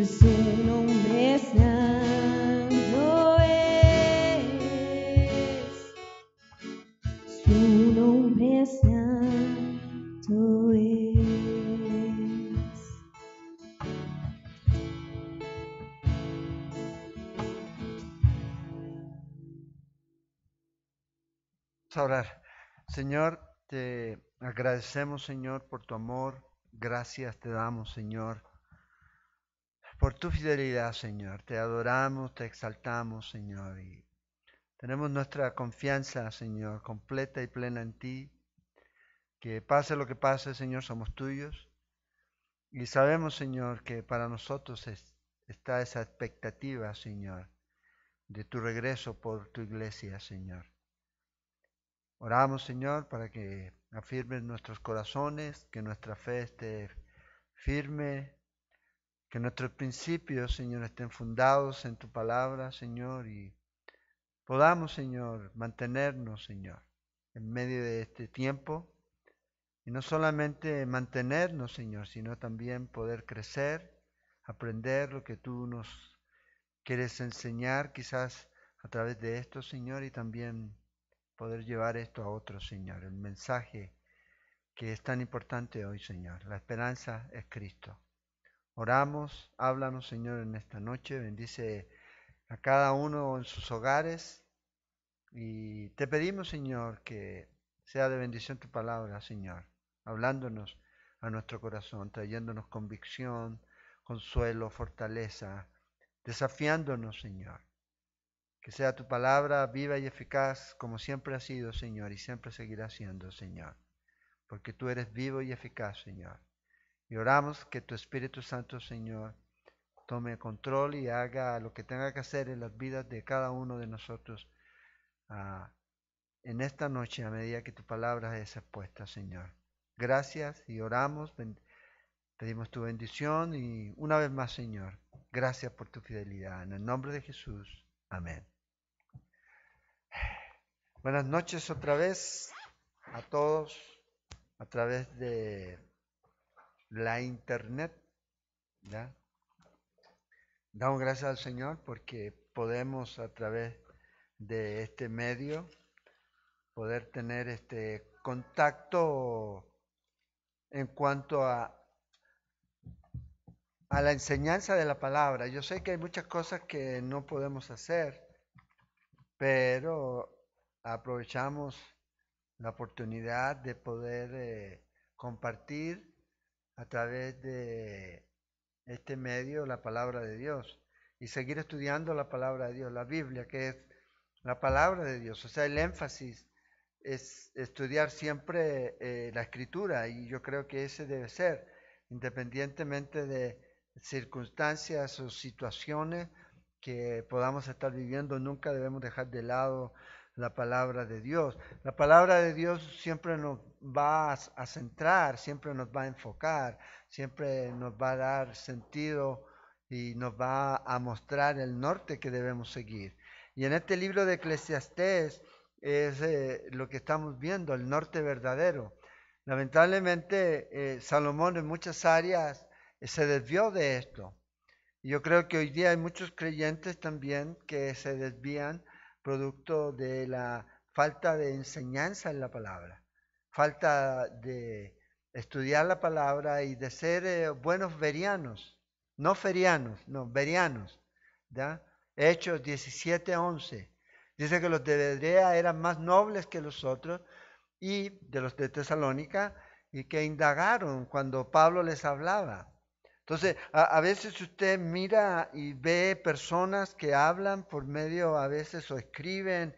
Su nombre santo es. Su nombre santo es. Vamos a orar. Señor, te agradecemos, Señor, por tu amor. Gracias te damos, Señor, por tu fidelidad, Señor. Te adoramos, te exaltamos, Señor. Y tenemos nuestra confianza, Señor, completa y plena en ti. Que pase lo que pase, Señor, somos tuyos. Y sabemos, Señor, que para nosotros está esa expectativa, Señor, de tu regreso por tu iglesia, Señor. Oramos, Señor, para que afirmes nuestros corazones, que nuestra fe esté firme, que nuestros principios, Señor, estén fundados en tu palabra, Señor, y podamos, Señor, mantenernos, Señor, en medio de este tiempo. Y no solamente mantenernos, Señor, sino también poder crecer, aprender lo que tú nos quieres enseñar, quizás a través de esto, Señor, y también poder llevar esto a otros, Señor. El mensaje que es tan importante hoy, Señor. La esperanza es Cristo. Oramos, háblanos, Señor, en esta noche. Bendice a cada uno en sus hogares. Y te pedimos, Señor, que sea de bendición tu palabra, Señor, hablándonos a nuestro corazón, trayéndonos convicción, consuelo, fortaleza, desafiándonos, Señor. Que sea tu palabra viva y eficaz como siempre ha sido, Señor, y siempre seguirá siendo, Señor. Porque tú eres vivo y eficaz, Señor. Y oramos que tu Espíritu Santo, Señor, tome control y haga lo que tenga que hacer en las vidas de cada uno de nosotros en esta noche a medida que tu palabra es expuesta, Señor. Gracias y oramos, pedimos tu bendición y una vez más, Señor, gracias por tu fidelidad. En el nombre de Jesús, amén. Buenas noches otra vez a todos a través de la internet, ¿ya? Damos gracias al Señor porque podemos a través de este medio poder tener este contacto en cuanto a la enseñanza de la palabra. Yo sé que hay muchas cosas que no podemos hacer, pero aprovechamos la oportunidad de poder compartir a través de este medio la palabra de Dios y seguir estudiando la palabra de Dios, la Biblia, que es la palabra de Dios. O sea, el énfasis es estudiar siempre la escritura y yo creo que ese debe ser, independientemente de circunstancias o situaciones que podamos estar viviendo, nunca debemos dejar de lado la palabra de Dios. La palabra de Dios siempre nos va a centrar, siempre nos va a enfocar, siempre nos va a dar sentido y nos va a mostrar el norte que debemos seguir. Y en este libro de Eclesiastés es lo que estamos viendo, el norte verdadero. Lamentablemente, Salomón en muchas áreas se desvió de esto. Y yo creo que hoy día hay muchos creyentes también que se desvían producto de la falta de enseñanza en la palabra, falta de estudiar la palabra y de ser buenos verianos, no ferianos, no, verianos, ¿ya? Hechos 17:11. Dice que los de Berea eran más nobles que los otros y de los de Tesalónica y que indagaron cuando Pablo les hablaba. Entonces, a veces usted mira y ve personas que hablan por medio, a veces, o escriben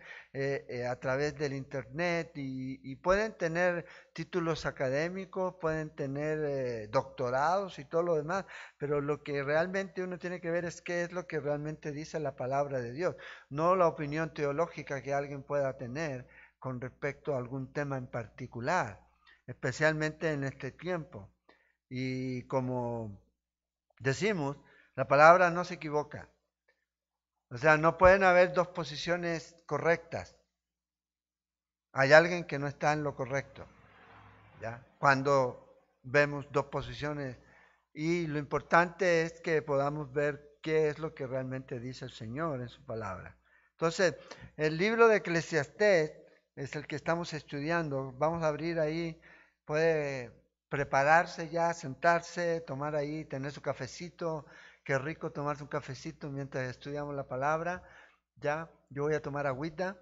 a través del internet y pueden tener títulos académicos, pueden tener doctorados y todo lo demás, pero lo que realmente uno tiene que ver es qué es lo que realmente dice la palabra de Dios, no la opinión teológica que alguien pueda tener con respecto a algún tema en particular, especialmente en este tiempo. Y como decimos, la palabra no se equivoca. O sea, no pueden haber dos posiciones correctas. Hay alguien que no está en lo correcto, ¿ya? Cuando vemos dos posiciones y lo importante es que podamos ver qué es lo que realmente dice el Señor en su palabra. Entonces, el libro de Eclesiastés es el que estamos estudiando. Vamos a abrir ahí, puede prepararse ya, sentarse, tomar ahí, tener su cafecito. Qué rico tomarse un cafecito mientras estudiamos la palabra. Ya, yo voy a tomar agüita.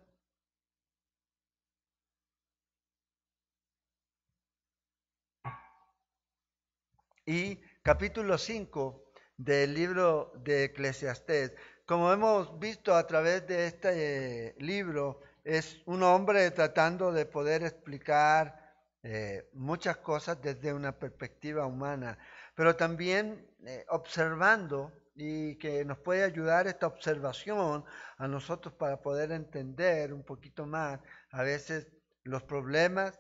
Y capítulo 5 del libro de Eclesiastés. Como hemos visto a través de este libro, es un hombre tratando de poder explicar muchas cosas desde una perspectiva humana, pero también observando y que nos puede ayudar esta observación a nosotros para poder entender un poquito más a veces los problemas,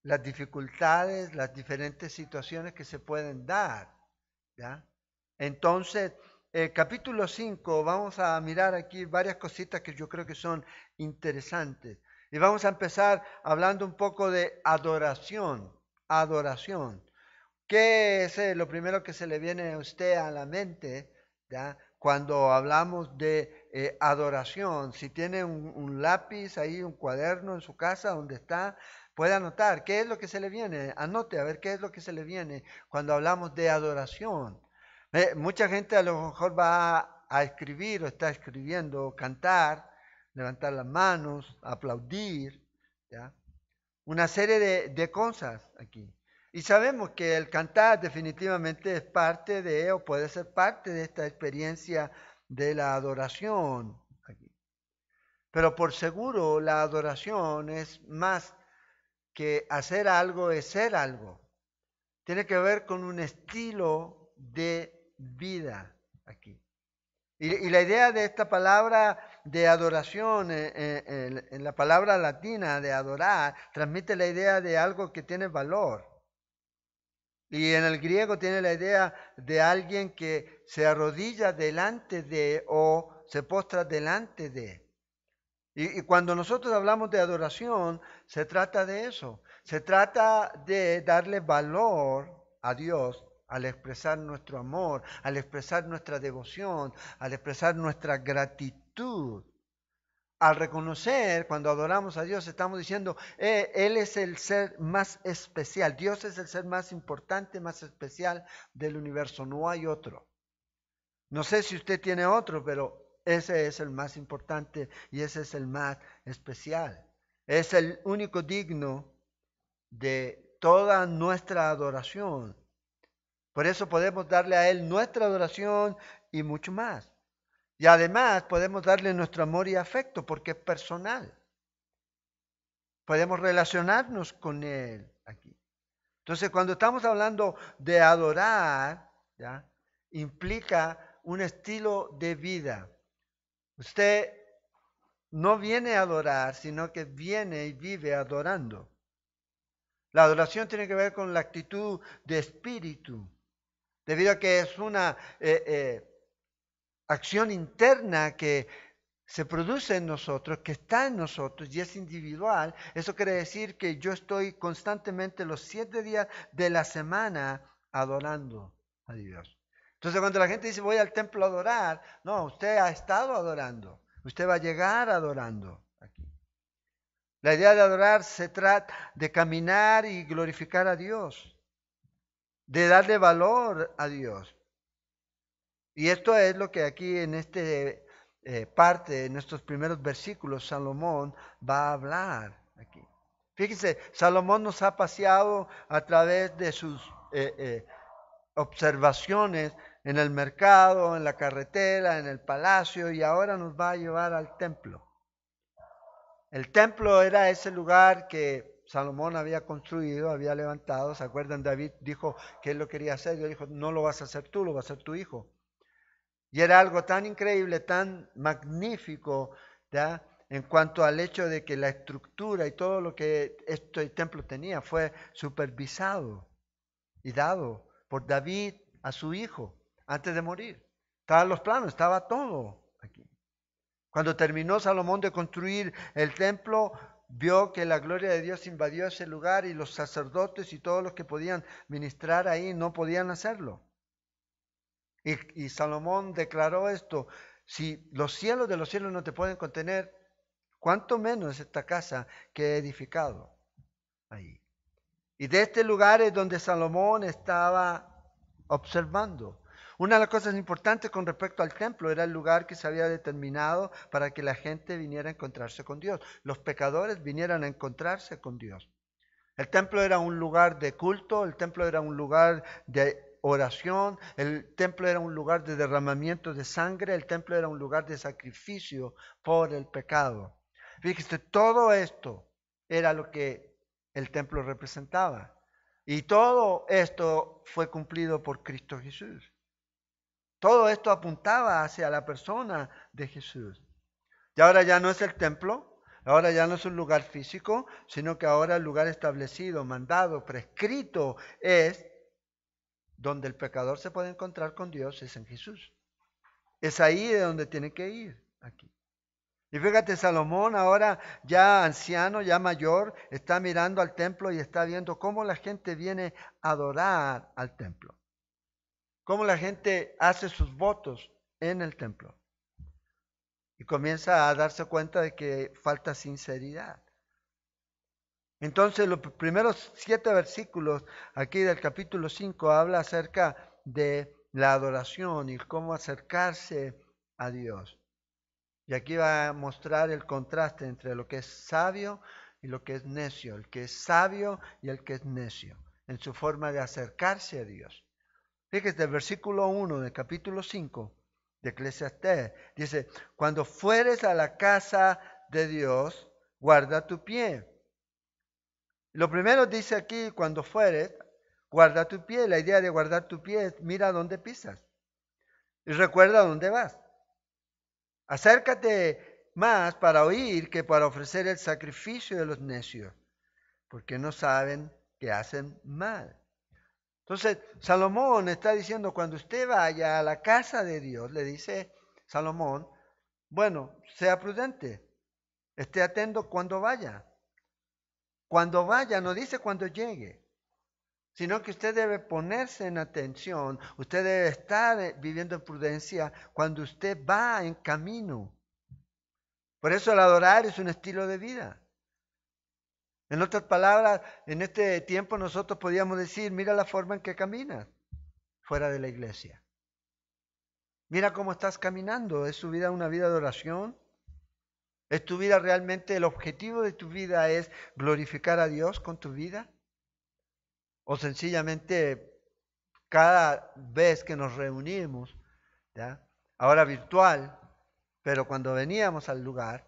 las dificultades, las diferentes situaciones que se pueden dar, ¿ya? Entonces, capítulo 5, vamos a mirar aquí varias cositas que yo creo que son interesantes. Y vamos a empezar hablando un poco de adoración. Adoración. ¿Qué es lo primero que se le viene a usted a la mente, ¿ya? Cuando hablamos de adoración? Si tiene un lápiz ahí, un cuaderno en su casa donde está, puede anotar qué es lo que se le viene. Anote a ver qué es lo que se le viene cuando hablamos de adoración. Mucha gente a lo mejor va a escribir o está escribiendo, cantar, levantar las manos, aplaudir, ¿ya? Una serie de cosas aquí. Y sabemos que el cantar definitivamente es parte de, o puede ser parte de esta experiencia de la adoración aquí. Pero por seguro la adoración es más que hacer algo, es ser algo. Tiene que ver con un estilo de vida aquí. Y la idea de esta palabra de adoración, en la palabra latina de adorar, transmite la idea de algo que tiene valor. Y en el griego tiene la idea de alguien que se arrodilla delante de o se postra delante de. Y cuando nosotros hablamos de adoración, se trata de eso. Se trata de darle valor a Dios al expresar nuestro amor, al expresar nuestra devoción, al expresar nuestra gratitud. Al reconocer, cuando adoramos a Dios, estamos diciendo, Él es el ser más especial. Dios es el ser más importante, más especial del universo. No hay otro. No sé si usted tiene otro, pero ese es el más importante y ese es el más especial. Es el único digno de toda nuestra adoración. Por eso podemos darle a Él nuestra adoración y mucho más. Y además podemos darle nuestro amor y afecto porque es personal. Podemos relacionarnos con Él aquí. Entonces, cuando estamos hablando de adorar, ¿ya? Implica un estilo de vida. Usted no viene a adorar, sino que viene y vive adorando. La adoración tiene que ver con la actitud de espíritu, debido a que es una acción interna que se produce en nosotros, que está en nosotros y es individual. Eso quiere decir que yo estoy constantemente los 7 días de la semana adorando a Dios. Entonces cuando la gente dice voy al templo a adorar, no, usted ha estado adorando, usted va a llegar adorando aquí. La idea de adorar se trata de caminar y glorificar a Dios, de darle valor a Dios. Y esto es lo que aquí en este parte, en estos primeros versículos, Salomón va a hablar aquí. Fíjense, Salomón nos ha paseado a través de sus observaciones en el mercado, en la carretera, en el palacio, y ahora nos va a llevar al templo. El templo era ese lugar que Salomón había construido, había levantado. ¿Se acuerdan? David dijo que él lo quería hacer. Dios dijo, no lo vas a hacer tú, lo va a hacer tu hijo. Y era algo tan increíble, tan magnífico, ¿ya? En cuanto al hecho de que la estructura y todo lo que este templo tenía fue supervisado y dado por David a su hijo antes de morir. Estaban los planos, estaba todo aquí. Cuando terminó Salomón de construir el templo, vio que la gloria de Dios invadió ese lugar y los sacerdotes y todos los que podían ministrar ahí no podían hacerlo. Y Salomón declaró esto: si los cielos de los cielos no te pueden contener, ¿cuánto menos esta casa que he edificado ahí? Y de este lugar es donde Salomón estaba observando. Una de las cosas importantes con respecto al templo era el lugar que se había determinado para que la gente viniera a encontrarse con Dios. Los pecadores vinieran a encontrarse con Dios. El templo era un lugar de culto, el templo era un lugar de oración, el templo era un lugar de derramamiento de sangre, el templo era un lugar de sacrificio por el pecado. Fíjese, todo esto era lo que el templo representaba. Y todo esto fue cumplido por Cristo Jesús. Todo esto apuntaba hacia la persona de Jesús. Y ahora ya no es el templo, ahora ya no es un lugar físico, sino que ahora el lugar establecido, mandado, prescrito es donde el pecador se puede encontrar con Dios, es en Jesús. Es ahí de donde tiene que ir, aquí. Y fíjate, Salomón ahora ya anciano, ya mayor, está mirando al templo y está viendo cómo la gente viene a adorar al templo. Cómo la gente hace sus votos en el templo. Y comienza a darse cuenta de que falta sinceridad. Entonces los primeros 7 versículos aquí del capítulo 5 habla acerca de la adoración y cómo acercarse a Dios. Y aquí va a mostrar el contraste entre lo que es sabio y lo que es necio, el que es sabio y el que es necio, en su forma de acercarse a Dios. Fíjese, el versículo 1 del capítulo 5 de Eclesiastés dice: cuando fueres a la casa de Dios, guarda tu pie. Lo primero dice aquí: cuando fueres, guarda tu pie. La idea de guardar tu pie es: mira dónde pisas y recuerda dónde vas. Acércate más para oír que para ofrecer el sacrificio de los necios, porque no saben que hacen mal. Entonces, Salomón está diciendo: cuando usted vaya a la casa de Dios, le dice Salomón, bueno, sea prudente, esté atento cuando vaya. Cuando vaya, no dice cuando llegue, sino que usted debe ponerse en atención, usted debe estar viviendo en prudencia cuando usted va en camino. Por eso el adorar es un estilo de vida. En otras palabras, en este tiempo nosotros podíamos decir: mira la forma en que caminas fuera de la iglesia. Mira cómo estás caminando. ¿Es tu vida una vida de oración? ¿Es tu vida realmente, el objetivo de tu vida es glorificar a Dios con tu vida? ¿O sencillamente cada vez que nos reunimos, ¿ya?, ahora virtual, pero cuando veníamos al lugar,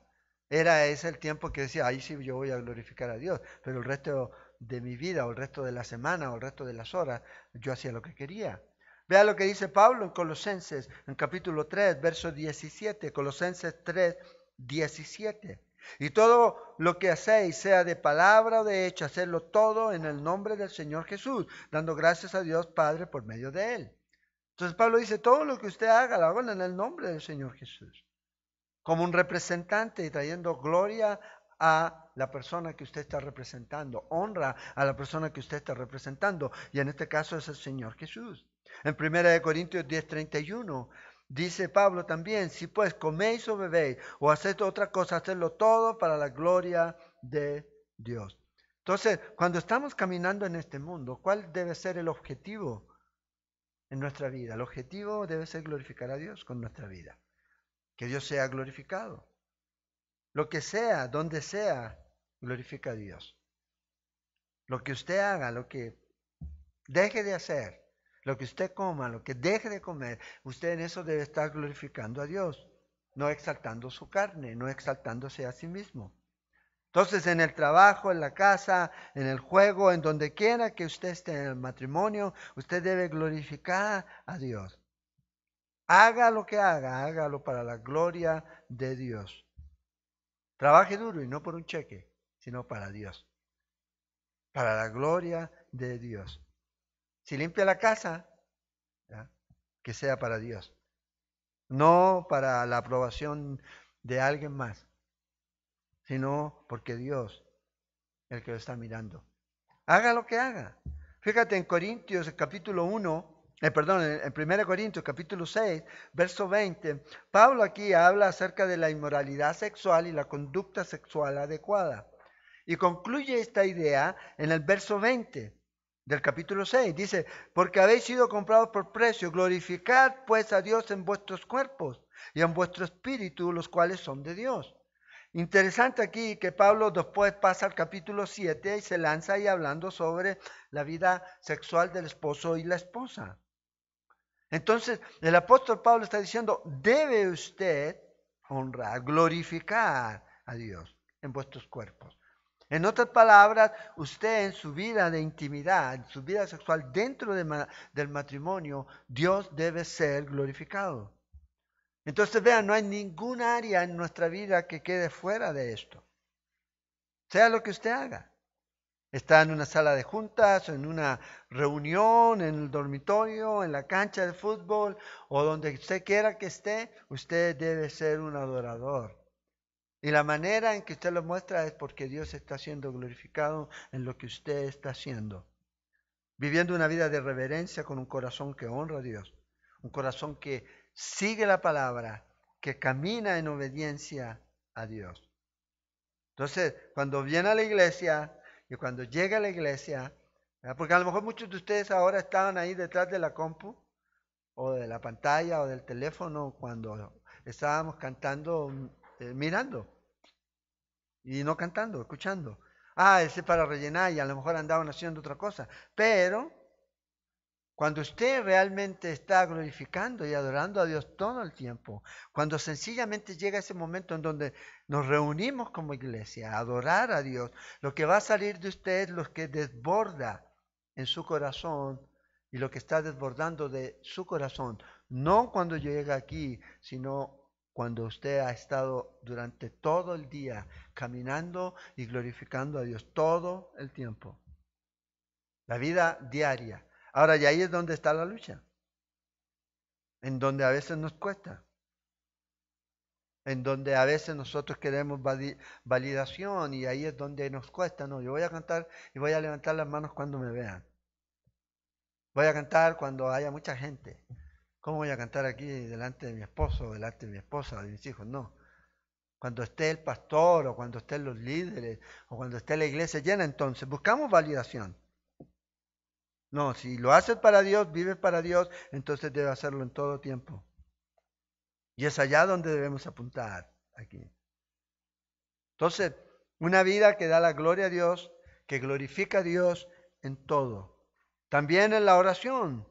era ese el tiempo que decía: ahí sí yo voy a glorificar a Dios, pero el resto de mi vida, o el resto de la semana, o el resto de las horas, yo hacía lo que quería? Vea lo que dice Pablo en Colosenses, en capítulo 3, verso 17, Colosenses 3, 17. Y todo lo que hacéis, sea de palabra o de hecho, hacedlo todo en el nombre del Señor Jesús, dando gracias a Dios Padre por medio de Él. Entonces Pablo dice: todo lo que usted haga, lo haga en el nombre del Señor Jesús, como un representante y trayendo gloria a la persona que usted está representando, honra a la persona que usted está representando, y en este caso es el Señor Jesús. En 1 Corintios 10:31 dice Pablo también: si pues coméis o bebéis o hacéis otra cosa, hacedlo todo para la gloria de Dios. Entonces, cuando estamos caminando en este mundo, ¿cuál debe ser el objetivo en nuestra vida? El objetivo debe ser glorificar a Dios con nuestra vida. Que Dios sea glorificado. Lo que sea, donde sea, glorifica a Dios. Lo que usted haga, lo que deje de hacer, lo que usted coma, lo que deje de comer, usted en eso debe estar glorificando a Dios, no exaltando su carne, no exaltándose a sí mismo. Entonces, en el trabajo, en la casa, en el juego, en donde quiera que usted esté, en el matrimonio, usted debe glorificar a Dios. Haga lo que haga, hágalo para la gloria de Dios. Trabaje duro y no por un cheque, sino para Dios. Para la gloria de Dios. Si limpia la casa, ¿ya?, que sea para Dios. No para la aprobación de alguien más, sino porque Dios es el que lo está mirando. Haga lo que haga. Fíjate en Corintios, el capítulo 1, perdón, en 1 Corintios capítulo 6, verso 20, Pablo aquí habla acerca de la inmoralidad sexual y la conducta sexual adecuada. Y concluye esta idea en el verso 20 del capítulo 6. Dice, porque habéis sido comprados por precio, glorificad pues a Dios en vuestros cuerpos y en vuestro espíritu, los cuales son de Dios. Interesante aquí que Pablo después pasa al capítulo 7 y se lanza ahí hablando sobre la vida sexual del esposo y la esposa. Entonces, el apóstol Pablo está diciendo, debe usted honrar, glorificar a Dios en vuestros cuerpos. En otras palabras, usted en su vida de intimidad, en su vida sexual dentro del matrimonio, Dios debe ser glorificado. Entonces vean, no hay ningún área en nuestra vida que quede fuera de esto. Sea lo que usted haga. Está en una sala de juntas, en una reunión, en el dormitorio, en la cancha de fútbol o donde usted quiera que esté, usted debe ser un adorador. Y la manera en que usted lo muestra es porque Dios está siendo glorificado en lo que usted está haciendo. Viviendo una vida de reverencia con un corazón que honra a Dios. Un corazón que sigue la palabra, que camina en obediencia a Dios. Entonces, cuando viene a la iglesia y cuando llega a la iglesia, porque a lo mejor muchos de ustedes ahora estaban ahí detrás de la compu o de la pantalla o del teléfono cuando estábamos cantando, mirando y no cantando, escuchando. Ese es para rellenar y a lo mejor andaban haciendo otra cosa. Pero cuando usted realmente está glorificando y adorando a Dios todo el tiempo, cuando sencillamente llega ese momento en donde nos reunimos como iglesia a adorar a Dios, lo que va a salir de usted es lo que desborda en su corazón y lo que está desbordando de su corazón, no cuando llega aquí, sino cuando usted ha estado durante todo el día caminando y glorificando a Dios todo el tiempo. La vida diaria. Ahora, y ahí es donde está la lucha, en donde a veces nos cuesta, en donde a veces nosotros queremos validación y ahí es donde nos cuesta. No, yo voy a cantar y voy a levantar las manos cuando me vean. Voy a cantar cuando haya mucha gente. ¿Cómo voy a cantar aquí delante de mi esposo, delante de mi esposa o de mis hijos? No. Cuando esté el pastor o cuando estén los líderes o cuando esté la iglesia llena, entonces buscamos validación. No, si lo haces para Dios, vives para Dios, entonces debe hacerlo en todo tiempo. Y es allá donde debemos apuntar aquí. Entonces, una vida que da la gloria a Dios, que glorifica a Dios en todo. También en la oración,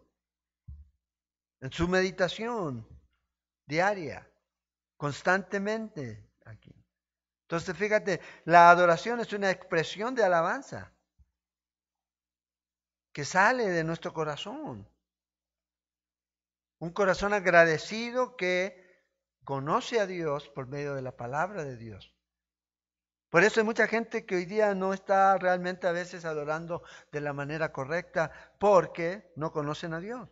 en su meditación diaria, constantemente aquí. Entonces, fíjate, la adoración es una expresión de alabanza que sale de nuestro corazón. Un corazón agradecido que conoce a Dios por medio de la palabra de Dios. Por eso hay mucha gente que hoy día no está realmente a veces adorando de la manera correcta porque no conocen a Dios.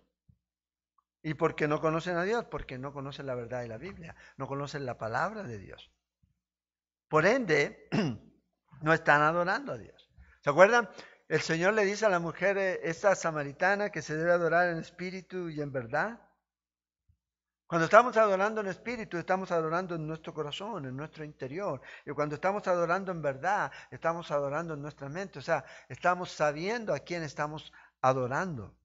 ¿Y por qué no conocen a Dios? Porque no conocen la verdad de la Biblia, no conocen la palabra de Dios. Por ende, no están adorando a Dios. ¿Se acuerdan? El Señor le dice a la mujer, esa samaritana, que se debe adorar en espíritu y en verdad. Cuando estamos adorando en espíritu, estamos adorando en nuestro corazón, en nuestro interior. Y cuando estamos adorando en verdad, estamos adorando en nuestra mente. O sea, estamos sabiendo a quién estamos adorando.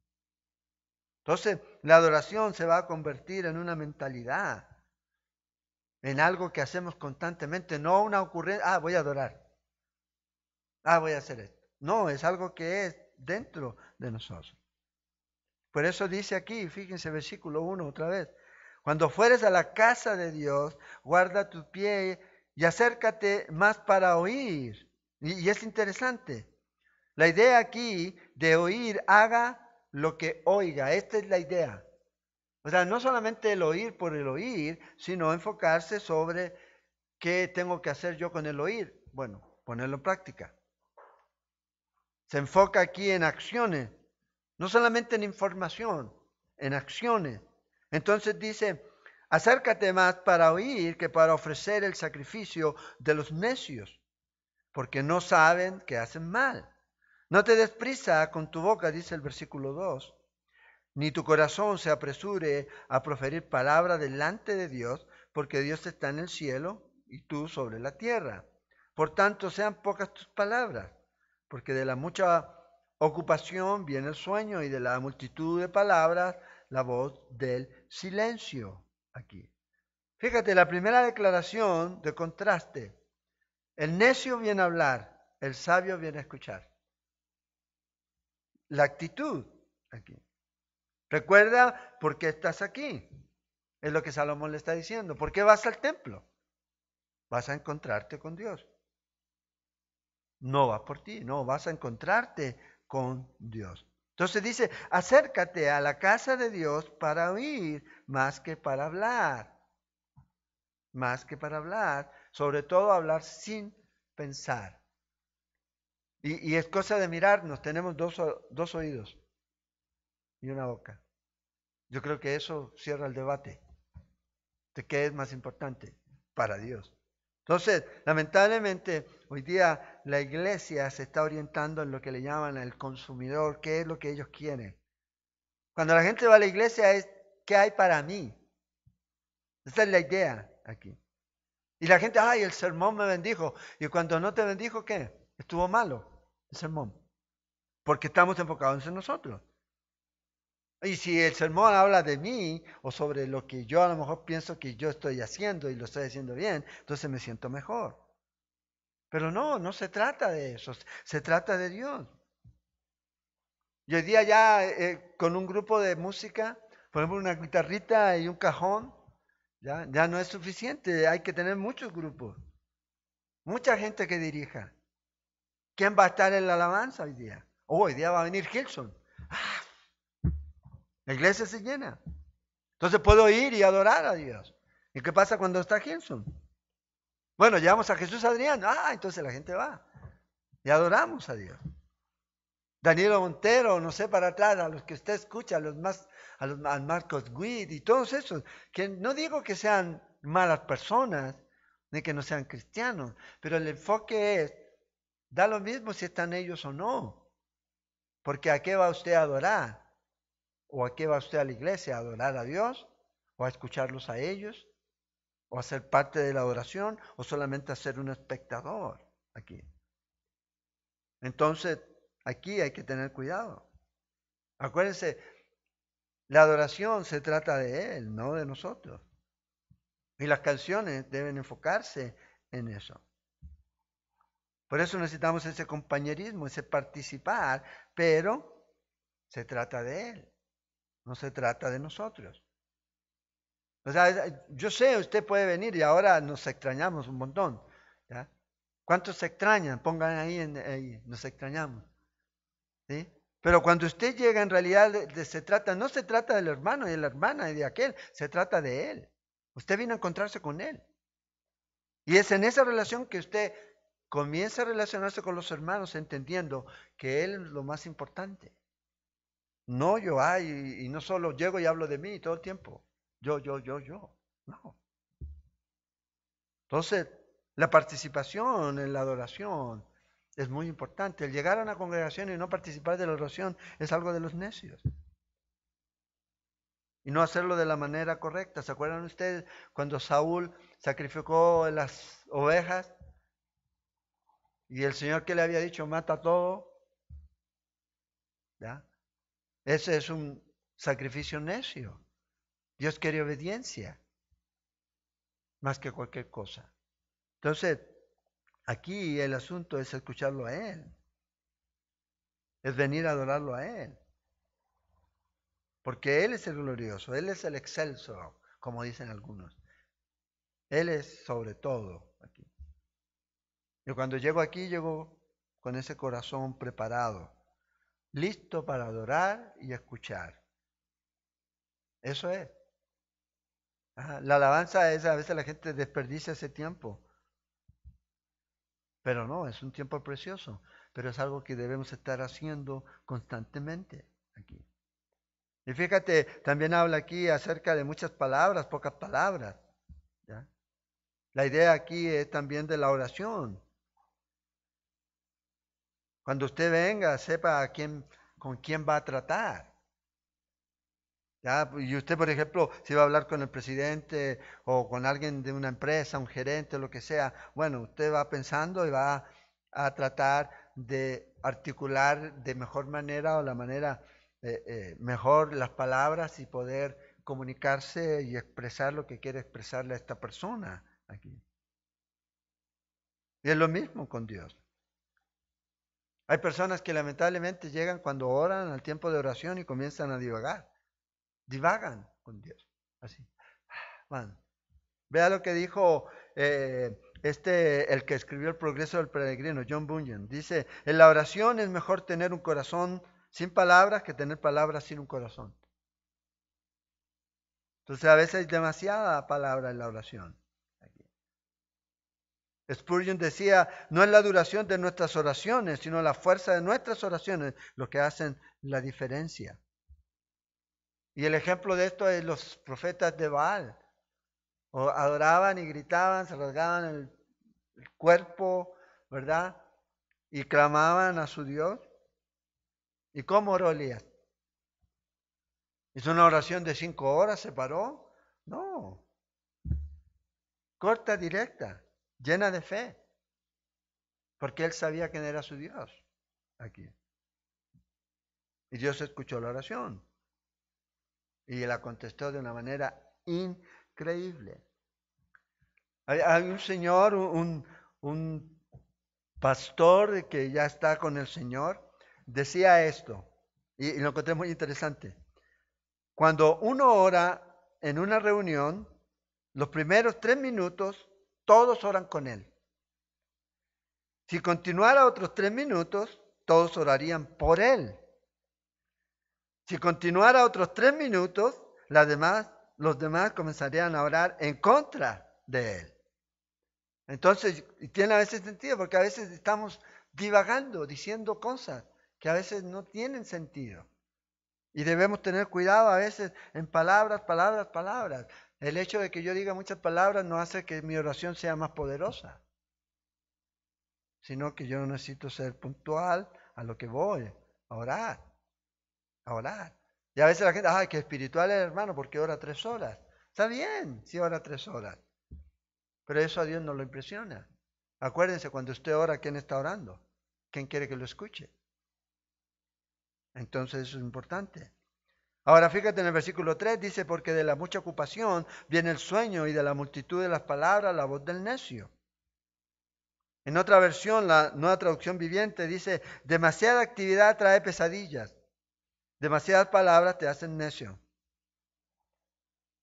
Entonces, la adoración se va a convertir en una mentalidad, en algo que hacemos constantemente, no una ocurrencia, voy a adorar, voy a hacer esto. No, es algo que es dentro de nosotros. Por eso dice aquí, fíjense, versículo 1 otra vez. Cuando fueres a la casa de Dios, guarda tu pie y acércate más para oír. Y es interesante. La idea aquí de oír, haga lo que oiga. Esta es la idea. O sea, no solamente el oír por el oír, sino enfocarse sobre qué tengo que hacer yo con el oír. Bueno, ponerlo en práctica. Se enfoca aquí en acciones, no solamente en información, en acciones. Entonces dice, acércate más para oír que para ofrecer el sacrificio de los necios, porque no saben que hacen mal. No te des prisa con tu boca, dice el versículo 2, ni tu corazón se apresure a proferir palabra delante de Dios, porque Dios está en el cielo y tú sobre la tierra. Por tanto, sean pocas tus palabras, porque de la mucha ocupación viene el sueño y de la multitud de palabras la voz del silencio. Aquí. Fíjate, la primera declaración de contraste. El necio viene a hablar, el sabio viene a escuchar. La actitud aquí. Recuerda por qué estás aquí. Es lo que Salomón le está diciendo. ¿Por qué vas al templo? Vas a encontrarte con Dios. No vas por ti, no, vas a encontrarte con Dios. Entonces dice, acércate a la casa de Dios para oír más que para hablar. Más que para hablar, sobre todo hablar sin pensar. Y es cosa de mirarnos, tenemos dos oídos y una boca. Yo creo que eso cierra el debate de qué es más importante para Dios. Entonces, lamentablemente, hoy día la iglesia se está orientando en lo que le llaman el consumidor, qué es lo que ellos quieren. Cuando la gente va a la iglesia es, ¿qué hay para mí? Esa es la idea aquí. Y la gente, ay, el sermón me bendijo. Y cuando no te bendijo, ¿qué? Estuvo malo el sermón. Porque estamos enfocados en nosotros. Y si el sermón habla de mí o sobre lo que yo a lo mejor pienso que yo estoy haciendo y lo estoy haciendo bien, entonces me siento mejor. Pero no, no se trata de eso, se trata de Dios. Y hoy día ya con un grupo de música, por ejemplo una guitarrita y un cajón, ya no es suficiente, hay que tener muchos grupos, mucha gente que dirija. ¿Quién va a estar en la alabanza hoy día? Oh, hoy día va a venir Gilson. La iglesia se llena. Entonces puedo ir y adorar a Dios. ¿Y qué pasa cuando está Gilson? Bueno, llevamos a Jesús Adrián. Entonces la gente va. Y adoramos a Dios. Daniel Montero, no sé, para atrás, a los que usted escucha, a Marcos Witt y todos esos, que no digo que sean malas personas, ni que no sean cristianos, pero el enfoque es, da lo mismo si están ellos o no, porque ¿a qué va usted a adorar? ¿O a qué va usted a la iglesia? ¿A adorar a Dios? ¿O a escucharlos a ellos? ¿O a ser parte de la adoración? ¿O solamente a ser un espectador aquí? Entonces, aquí hay que tener cuidado. Acuérdense, la adoración se trata de Él, no de nosotros. Y las canciones deben enfocarse en eso. Por eso necesitamos ese compañerismo, ese participar, pero se trata de Él, no se trata de nosotros. O sea, yo sé, usted puede venir y ahora nos extrañamos un montón. ¿Ya? ¿Cuántos se extrañan? Pongan ahí, nos extrañamos. ¿Sí? Pero cuando usted llega, en realidad no se trata del hermano y de la hermana y de aquel, se trata de Él. Usted vino a encontrarse con Él. Y es en esa relación que usted comienza a relacionarse con los hermanos entendiendo que Él es lo más importante. No yo, y no solo llego y hablo de mí todo el tiempo. Yo. No. Entonces, la participación en la adoración es muy importante. El llegar a una congregación y no participar de la oración es algo de los necios. Y no hacerlo de la manera correcta. ¿Se acuerdan ustedes cuando Saúl sacrificó las ovejas? Y el Señor que le había dicho, mata todo. ¿Ya? Ese es un sacrificio necio. Dios quiere obediencia más que cualquier cosa. Entonces, aquí el asunto es escucharlo a Él. Es venir a adorarlo a Él. Porque Él es el glorioso, Él es el excelso, como dicen algunos. Él es sobre todo aquí. Yo cuando llego aquí, llego con ese corazón preparado, listo para adorar y escuchar. Eso es. La alabanza es, a veces la gente desperdicia ese tiempo. Pero no, es un tiempo precioso. Pero es algo que debemos estar haciendo constantemente aquí. Y fíjate, también habla aquí acerca de muchas palabras, pocas palabras. ¿Ya? La idea aquí es también de la oración. Cuando usted venga, sepa con quién va a tratar. ¿Ya? Y usted, por ejemplo, si va a hablar con el presidente o con alguien de una empresa, un gerente, lo que sea, bueno, usted va pensando y va a tratar de articular de mejor manera o la manera mejor las palabras y poder comunicarse y expresar lo que quiere expresarle a esta persona aquí. Y es lo mismo con Dios. Hay personas que lamentablemente llegan cuando oran al tiempo de oración y comienzan a divagar. Divagan con Dios. Así. Van. Vea lo que dijo el que escribió El progreso del peregrino, John Bunyan. Dice, en la oración es mejor tener un corazón sin palabras que tener palabras sin un corazón. Entonces a veces hay demasiada palabra en la oración. Spurgeon decía, no es la duración de nuestras oraciones, sino la fuerza de nuestras oraciones lo que hacen la diferencia. Y el ejemplo de esto es los profetas de Baal. O adoraban y gritaban, se rasgaban el cuerpo, ¿verdad? Y clamaban a su Dios. ¿Y cómo oró Elías? ¿Hizo una oración de 5 horas? ¿Se paró? No. Corta, directa, llena de fe. Porque él sabía quién era su Dios. Aquí. Y Dios escuchó la oración. Y la contestó de una manera increíble. Hay un señor, un pastor que ya está con el Señor, decía esto, y lo encontré muy interesante. Cuando uno ora en una reunión, los primeros 3 minutos, todos oran con él. Si continuara otros 3 minutos, todos orarían por él. Si continuara otros 3 minutos, los demás comenzarían a orar en contra de él. Entonces, y tiene a veces sentido, porque a veces estamos divagando, diciendo cosas que a veces no tienen sentido. Y debemos tener cuidado a veces en palabras, palabras, palabras. El hecho de que yo diga muchas palabras no hace que mi oración sea más poderosa, sino que yo necesito ser puntual a lo que voy, a orar, a orar. Y a veces la gente, ay, que espiritual es hermano, porque ora 3 horas. Está bien si ora 3 horas, pero eso a Dios no lo impresiona. Acuérdense, cuando usted ora, ¿quién está orando? ¿Quién quiere que lo escuche? Entonces eso es importante. Ahora fíjate en el versículo 3, dice, porque de la mucha ocupación viene el sueño y de la multitud de las palabras la voz del necio. En otra versión, la Nueva Traducción Viviente dice, demasiada actividad trae pesadillas, demasiadas palabras te hacen necio.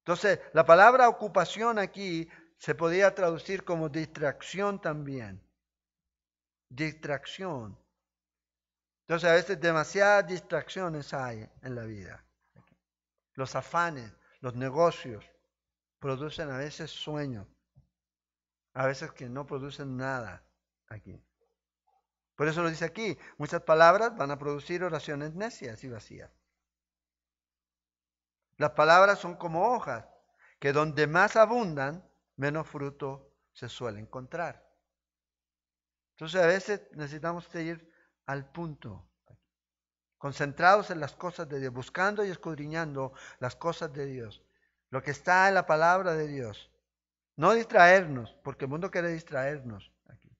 Entonces, la palabra ocupación aquí se podía traducir como distracción también. Distracción. Entonces, a veces demasiadas distracciones hay en la vida. Los afanes, los negocios, producen a veces sueños, a veces que no producen nada aquí. Por eso lo dice aquí, muchas palabras van a producir oraciones necias y vacías. Las palabras son como hojas, que donde más abundan, menos fruto se suele encontrar. Entonces a veces necesitamos ir al punto, concentrados en las cosas de Dios, buscando y escudriñando las cosas de Dios, lo que está en la palabra de Dios. No distraernos, porque el mundo quiere distraernos aquí.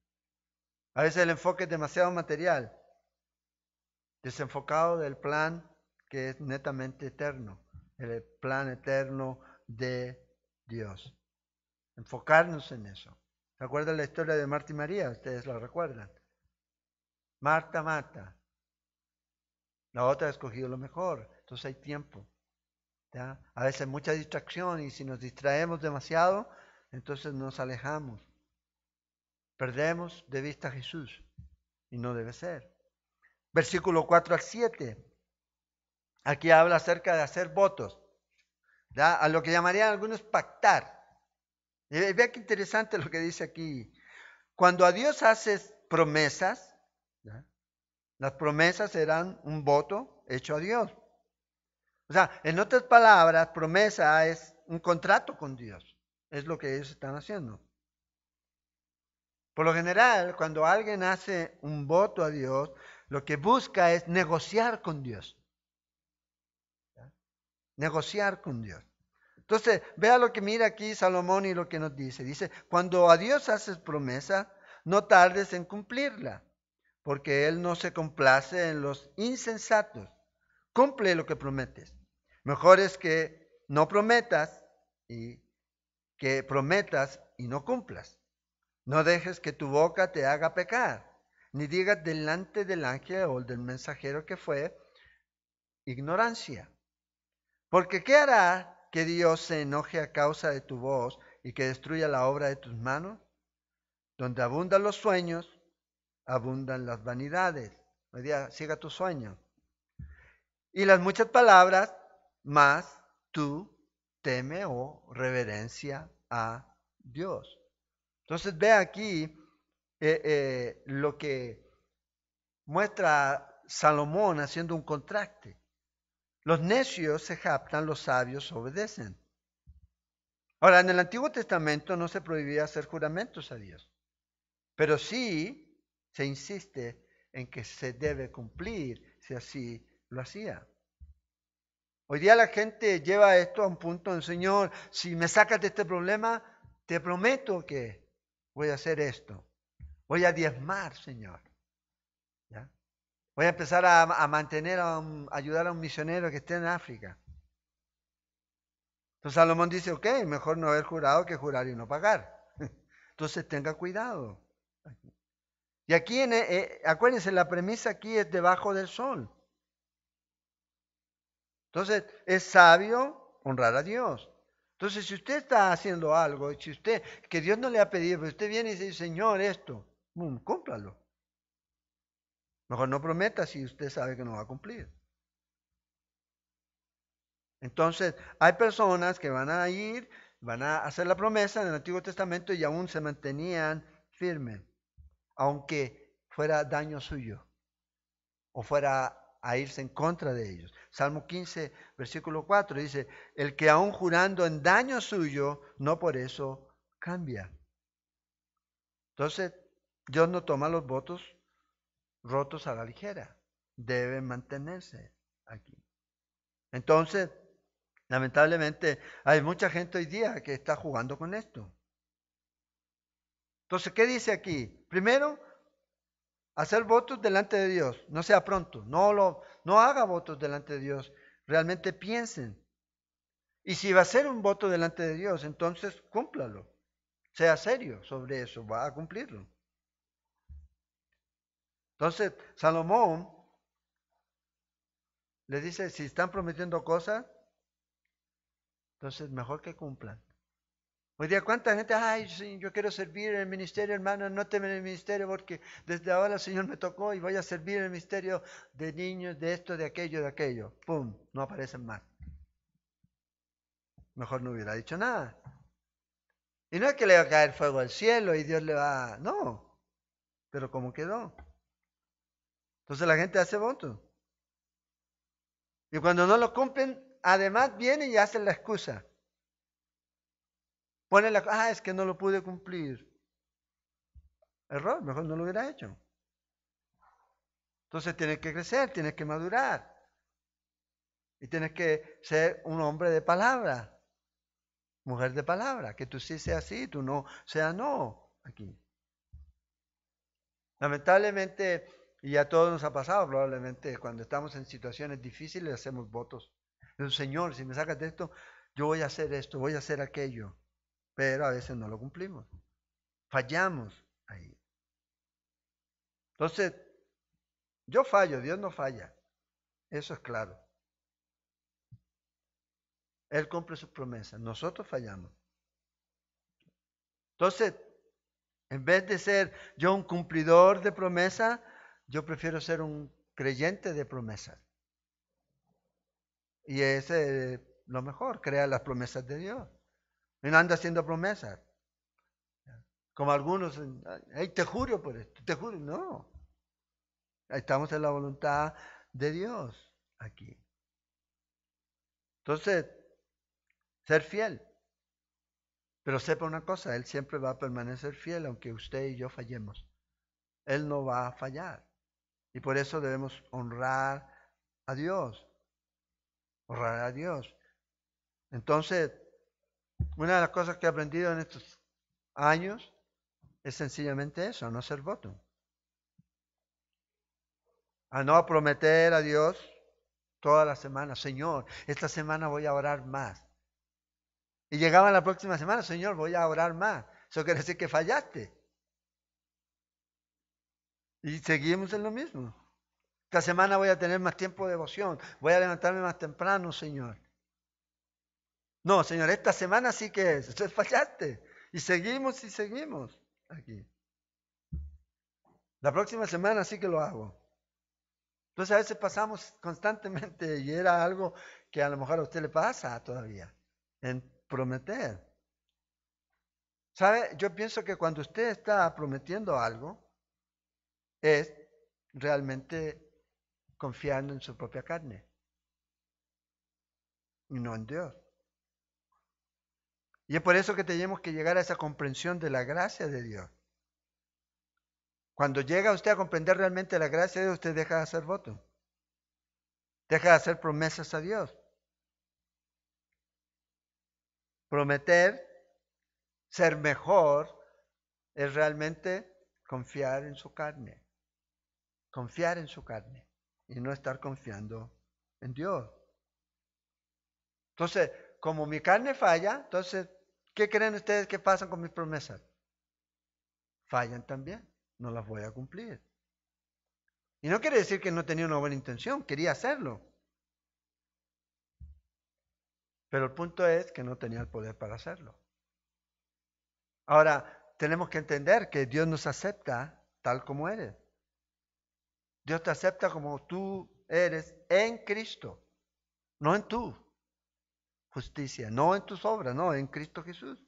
A veces el enfoque es demasiado material, desenfocado del plan que es netamente eterno, el plan eterno de Dios. Enfocarnos en eso. ¿Se acuerdan la historia de Marta y María? Ustedes la recuerdan. Marta, Marta. La otra ha escogido lo mejor. Entonces hay tiempo. ¿Ya? A veces mucha distracción y si nos distraemos demasiado, entonces nos alejamos. Perdemos de vista a Jesús y no debe ser. Versículo 4 al 7. Aquí habla acerca de hacer votos. ¿Ya? A lo que llamarían algunos pactar. Y vea qué interesante lo que dice aquí. Cuando a Dios haces promesas, ¿ya? Las promesas serán un voto hecho a Dios. O sea, en otras palabras, promesa es un contrato con Dios. Es lo que ellos están haciendo. Por lo general, cuando alguien hace un voto a Dios, lo que busca es negociar con Dios. ¿Ya? negociar con Dios. Entonces, vea lo que mira aquí Salomón y lo que nos dice. Dice, cuando a Dios haces promesa, no tardes en cumplirla, porque Él no se complace en los insensatos. Cumple lo que prometes. Mejor es que no prometas y que prometas y no cumplas. No dejes que tu boca te haga pecar, ni digas delante del ángel o del mensajero que fue ignorancia. Porque ¿qué hará que Dios se enoje a causa de tu voz y que destruya la obra de tus manos? Donde abundan los sueños, abundan las vanidades. Hoy día siga tu sueño. Y las muchas palabras, más tú teme o reverencia a Dios. Entonces ve aquí lo que muestra Salomón haciendo un contraste. Los necios se jactan, los sabios obedecen. Ahora, en el Antiguo Testamento no se prohibía hacer juramentos a Dios, pero sí se insiste en que se debe cumplir si así lo hacía. Hoy día la gente lleva esto a un punto en, Señor, si me sacas de este problema, te prometo que voy a hacer esto. Voy a diezmar, Señor. ¿Ya? Voy a empezar a mantener, ayudar a un misionero que esté en África. Entonces Salomón dice, ok, mejor no haber jurado que jurar y no pagar. Entonces tenga cuidado. Y aquí, acuérdense, la premisa aquí es debajo del sol. Entonces, es sabio honrar a Dios. Entonces, si usted está haciendo algo, si usted, que Dios no le ha pedido, pero usted viene y dice, Señor, esto, cúmplalo. Mejor no prometa si usted sabe que no va a cumplir. Entonces, hay personas que van a ir, van a hacer la promesa en el Antiguo Testamento y aún se mantenían firmes, aunque fuera daño suyo o fuera a irse en contra de ellos. Salmo 15, versículo 4 dice, el que aún jurando en daño suyo, no por eso cambia. Entonces, Dios no toma los votos rotos a la ligera, deben mantenerse aquí. Entonces, lamentablemente, hay mucha gente hoy día que está jugando con esto. Entonces, ¿qué dice aquí? Primero, hacer votos delante de Dios, no sea pronto, no haga votos delante de Dios, realmente piensen. Y si va a hacer un voto delante de Dios, entonces cúmplalo, sea serio sobre eso, va a cumplirlo. Entonces, Salomón le dice, si están prometiendo cosas, entonces mejor que cumplan. Hoy día, ¿cuánta gente? Ay, sí, yo quiero servir en el ministerio, hermano, no temen el ministerio porque desde ahora el Señor me tocó y voy a servir en el ministerio de niños, de esto, de aquello, de aquello. ¡Pum! No aparecen más. Mejor no hubiera dicho nada. Y no es que le va a caer fuego al cielo y Dios le va... No, pero ¿cómo quedó? Entonces la gente hace votos. Y cuando no lo cumplen, además vienen y hacen la excusa. Ponen la... es que no lo pude cumplir. Error, mejor no lo hubiera hecho. Entonces tienes que crecer, tienes que madurar. Y tienes que ser un hombre de palabra, mujer de palabra, que tú sí seas sí, tú no seas no aquí. Lamentablemente, y a todos nos ha pasado probablemente, cuando estamos en situaciones difíciles hacemos votos. Señor, si me sacas de esto, yo voy a hacer esto, voy a hacer aquello. Pero a veces no lo cumplimos. Fallamos ahí. Entonces, yo fallo, Dios no falla. Eso es claro. Él cumple sus promesas, nosotros fallamos. Entonces, en vez de ser yo un cumplidor de promesas, yo prefiero ser un creyente de promesas. Y ese es lo mejor, crear las promesas de Dios. Y no anda haciendo promesas. Como algunos, hey, te juro por esto, te juro. No, estamos en la voluntad de Dios aquí. Entonces, ser fiel. Pero sepa una cosa, Él siempre va a permanecer fiel aunque usted y yo fallemos. Él no va a fallar. Y por eso debemos honrar a Dios. Honrar a Dios. Entonces, una de las cosas que he aprendido en estos años es sencillamente eso, a no hacer voto. A no prometer a Dios toda la semana, Señor, esta semana voy a orar más. Y llegaba la próxima semana, Señor, voy a orar más. Eso quiere decir que fallaste. Y seguimos en lo mismo. Esta semana voy a tener más tiempo de devoción. Voy a levantarme más temprano, Señor. No, Señor, esta semana sí que es. Entonces fallaste. Y seguimos aquí. La próxima semana sí que lo hago. Entonces a veces pasamos constantemente y era algo que a lo mejor a usted le pasa todavía, en prometer. ¿Sabe? Yo pienso que cuando usted está prometiendo algo, es realmente confiando en su propia carne y no en Dios. Y es por eso que tenemos que llegar a esa comprensión de la gracia de Dios. Cuando llega usted a comprender realmente la gracia de Dios, usted deja de hacer votos, deja de hacer promesas a Dios. Prometer ser mejor es realmente confiar en su carne, confiar en su carne y no estar confiando en Dios. Entonces, como mi carne falla, entonces, ¿qué creen ustedes que pasan con mis promesas? Fallan también, no las voy a cumplir. Y no quiere decir que no tenía una buena intención, quería hacerlo. Pero el punto es que no tenía el poder para hacerlo. Ahora, tenemos que entender que Dios nos acepta tal como eres. Dios te acepta como tú eres en Cristo, no en tu justicia, no en tus obras, no, en Cristo Jesús.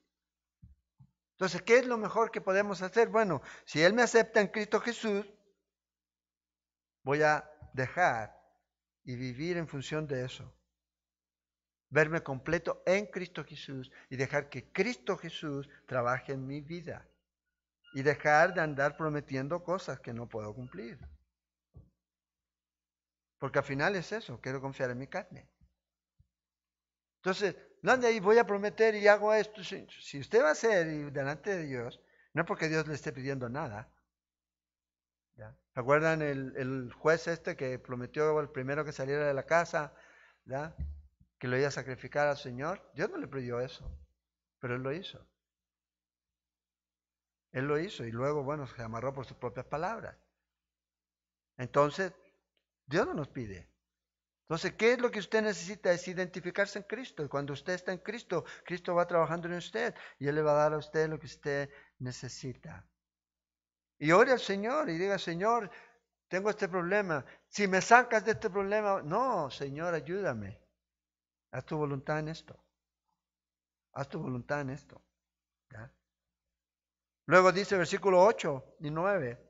Entonces, ¿qué es lo mejor que podemos hacer? Bueno, si Él me acepta en Cristo Jesús, voy a dejar y vivir en función de eso. Verme completo en Cristo Jesús y dejar que Cristo Jesús trabaje en mi vida. Y dejar de andar prometiendo cosas que no puedo cumplir. Porque al final es eso, quiero confiar en mi carne. Entonces, no ande ahí, voy a prometer y hago esto. Si usted va a hacer y delante de Dios, no es porque Dios le esté pidiendo nada. ¿Ya? ¿Se acuerdan el juez este que prometió el primero que saliera de la casa, ¿ya? Que lo iba a sacrificar al Señor? Dios no le pidió eso, pero Él lo hizo. Él lo hizo y luego, bueno, se amarró por sus propias palabras. Entonces, Dios no nos pide. Entonces, ¿qué es lo que usted necesita? Es identificarse en Cristo. Y cuando usted está en Cristo, Cristo va trabajando en usted y Él le va a dar a usted lo que usted necesita. Y ore al Señor y diga, Señor, tengo este problema. Si me sacas de este problema, no, Señor, ayúdame. Haz tu voluntad en esto. Haz tu voluntad en esto. ¿Ya? Luego dice versículo 8 y 9.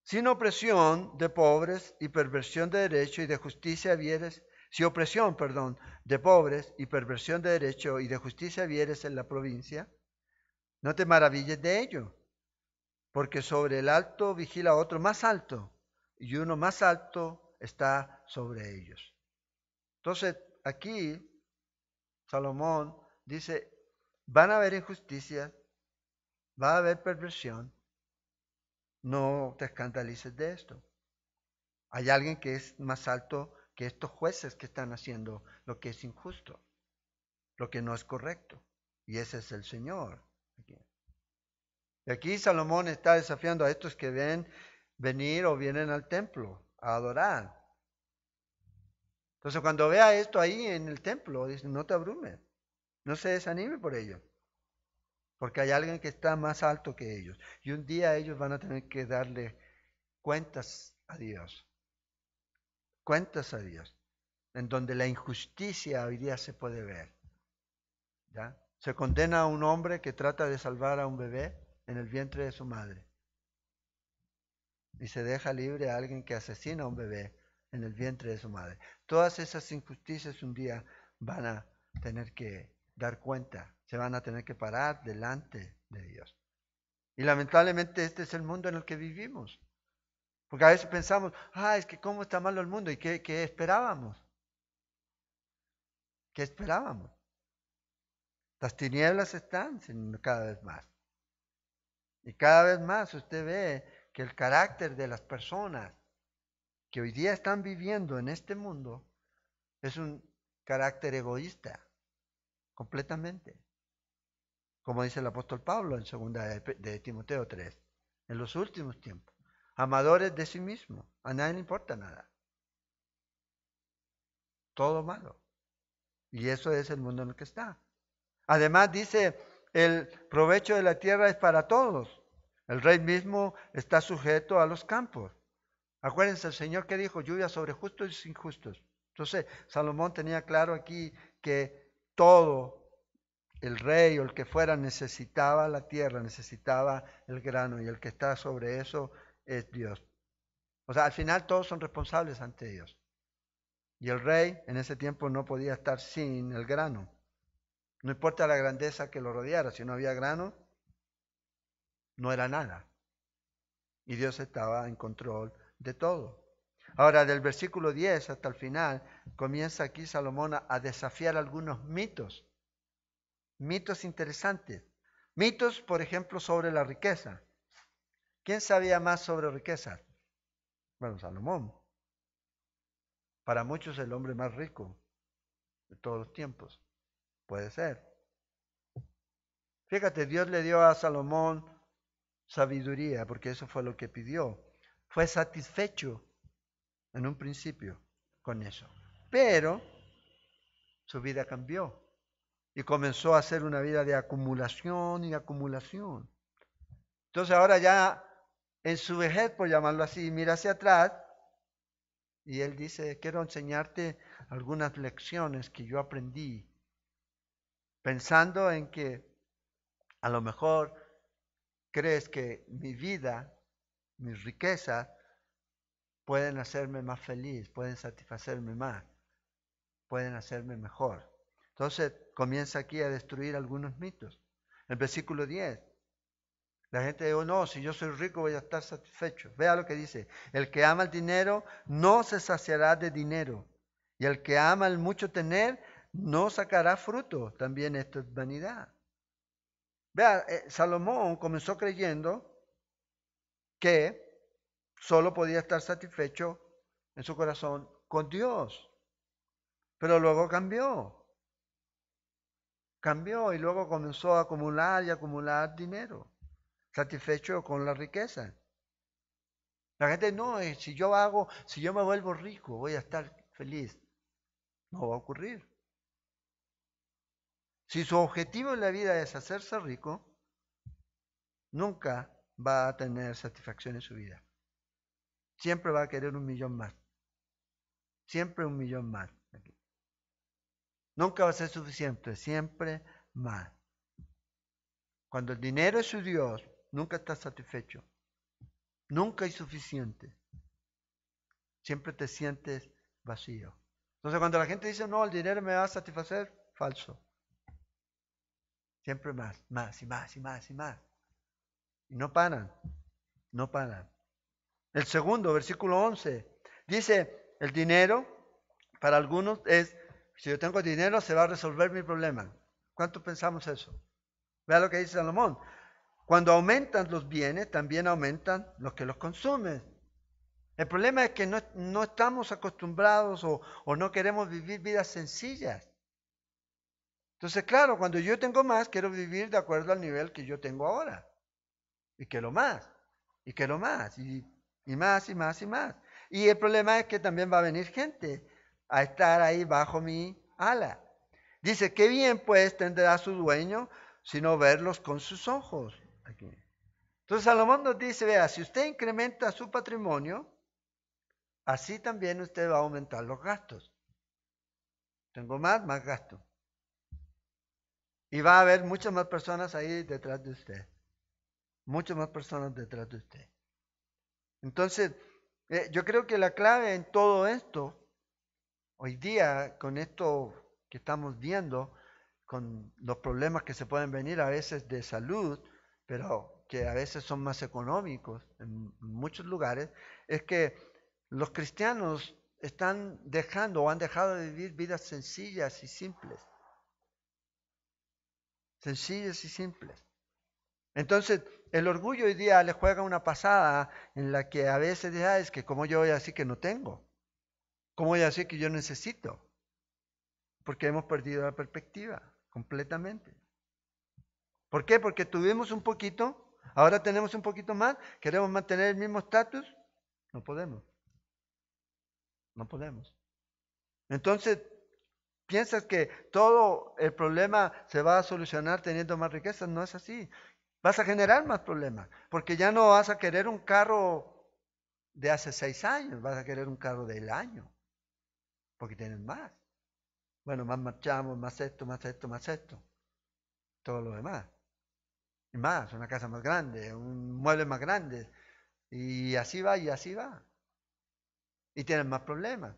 Sin opresión de pobres y perversión de derecho y de justicia vieres, si opresión, perdón, de pobres y perversión de derecho y de justicia vieres en la provincia, no te maravilles de ello, porque sobre el alto vigila otro más alto, y uno más alto está sobre ellos. Entonces, aquí Salomón dice, van a haber injusticias, va a haber perversión, no te escandalices de esto. Hay alguien que es más alto que estos jueces que están haciendo lo que es injusto, lo que no es correcto. Y ese es el Señor. Y aquí Salomón está desafiando a estos que ven venir o vienen al templo a adorar. Entonces cuando vea esto ahí en el templo, dice, no te abrumes, no se desanime por ello. Porque hay alguien que está más alto que ellos. Y un día ellos van a tener que darle cuentas a Dios. Cuentas a Dios. En donde la injusticia hoy día se puede ver. ¿Ya? Se condena a un hombre que trata de salvar a un bebé en el vientre de su madre. Y se deja libre a alguien que asesina a un bebé en el vientre de su madre. Todas esas injusticias un día van a tener que dar cuenta. Se van a tener que parar delante de Dios. Y lamentablemente este es el mundo en el que vivimos. Porque a veces pensamos, es que cómo está malo el mundo y qué esperábamos. ¿Qué esperábamos? Las tinieblas están cada vez más. Y cada vez más usted ve que el carácter de las personas que hoy día están viviendo en este mundo es un carácter egoísta, completamente. Como dice el apóstol Pablo en 2 de Timoteo 3, en los últimos tiempos. Amadores de sí mismos, a nadie le importa nada. Todo malo. Y eso es el mundo en el que está. Además dice, el provecho de la tierra es para todos. El rey mismo está sujeto a los campos. Acuérdense, el Señor que dijo, lluvia sobre justos y injustos. Entonces, Salomón tenía claro aquí que todo, el rey o el que fuera, necesitaba la tierra, necesitaba el grano, y el que está sobre eso es Dios. O sea, al final todos son responsables ante Dios. Y el rey en ese tiempo no podía estar sin el grano. No importa la grandeza que lo rodeara, si no había grano, no era nada. Y Dios estaba en control de todo. Ahora, del versículo 10 hasta el final, comienza aquí Salomón a desafiar algunos mitos. Mitos interesantes. Mitos, por ejemplo, sobre la riqueza. ¿Quién sabía más sobre riqueza? Bueno, Salomón. Para muchos el hombre más rico de todos los tiempos. Puede ser. Fíjate, Dios le dio a Salomón sabiduría, porque eso fue lo que pidió. Fue satisfecho en un principio con eso. Pero su vida cambió y comenzó a hacer una vida de acumulación y acumulación. Entonces ahora ya en su vejez, por llamarlo así, mira hacia atrás y él dice, quiero enseñarte algunas lecciones que yo aprendí, pensando en que a lo mejor crees que mi vida, mis riquezas, pueden hacerme más feliz, pueden satisfacerme más, pueden hacerme mejor. Entonces comienza aquí a destruir algunos mitos. El versículo 10, la gente dice, oh, no, si yo soy rico voy a estar satisfecho. Vea lo que dice, el que ama el dinero no se saciará de dinero, y el que ama el mucho tener no sacará fruto. También esto es vanidad. Vea, Salomón comenzó creyendo que solo podía estar satisfecho en su corazón con Dios, pero luego cambió y luego comenzó a acumular y acumular dinero, satisfecho con la riqueza. La gente no, si yo me vuelvo rico, voy a estar feliz. No va a ocurrir. Si su objetivo en la vida es hacerse rico, nunca va a tener satisfacción en su vida. Siempre va a querer 1.000.000 más. Siempre 1.000.000 más. Nunca va a ser suficiente, siempre más. Cuando el dinero es su Dios, nunca está satisfecho. Nunca hay suficiente. Siempre te sientes vacío. Entonces cuando la gente dice, no, el dinero me va a satisfacer, falso. Siempre más, más y más y más y más. Y no paran, no paran. El segundo, versículo 11, dice, el dinero para algunos es, si yo tengo dinero se va a resolver mi problema. ¿Cuánto pensamos eso? Vea lo que dice Salomón. Cuando aumentan los bienes, también aumentan los que los consumen. El problema es que no estamos acostumbrados o no queremos vivir vidas sencillas. Entonces, claro, cuando yo tengo más, quiero vivir de acuerdo al nivel que yo tengo ahora. Y quiero más, y quiero más, y más, y más, y más. Y el problema es que también va a venir gente a estar ahí bajo mi ala. Dice, qué bien pues tendrá su dueño, sino verlos con sus ojos. Aquí. Entonces Salomón nos dice, vea, si usted incrementa su patrimonio, así también usted va a aumentar los gastos. Tengo más gasto. Y va a haber muchas más personas ahí detrás de usted. Muchas más personas detrás de usted. Entonces, yo creo que la clave en todo esto, hoy día, con esto que estamos viendo, con los problemas que se pueden venir a veces de salud, pero que a veces son más económicos en muchos lugares, es que los cristianos están dejando o han dejado de vivir vidas sencillas y simples. Sencillas y simples. Entonces, el orgullo hoy día le juega una pasada en la que a veces dice, es que como yo voy a decir que no tengo, cómo voy a decir que yo necesito, porque hemos perdido la perspectiva completamente. ¿Por qué? Porque tuvimos un poquito, ahora tenemos un poquito más, queremos mantener el mismo estatus, no podemos, no podemos. Entonces, piensas que todo el problema se va a solucionar teniendo más riqueza, no es así. Vas a generar más problemas, porque ya no vas a querer un carro de hace 6 años, vas a querer un carro del año, porque tienes más. Bueno, más marchamos, más esto, más esto, más esto, todo lo demás. Y más, una casa más grande, un mueble más grande, y así va, y así va. Y tienes más problemas.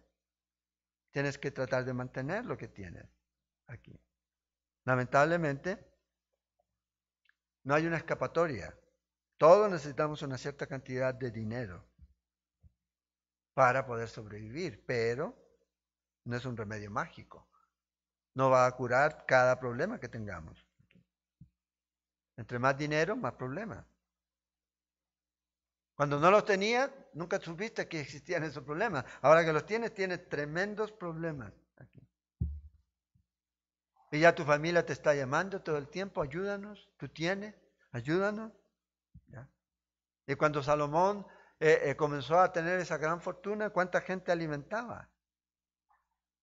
Tienes que tratar de mantener lo que tienes aquí. Lamentablemente, no hay una escapatoria. Todos necesitamos una cierta cantidad de dinero para poder sobrevivir, pero no es un remedio mágico. No va a curar cada problema que tengamos. Entre más dinero, más problemas. Cuando no los tenías, nunca supiste que existían esos problemas. Ahora que los tienes, tienes tremendos problemas aquí. Y ya tu familia te está llamando todo el tiempo, ayúdanos, tú tienes, ayúdanos. ¿Ya? Y cuando Salomón comenzó a tener esa gran fortuna, ¿cuánta gente alimentaba?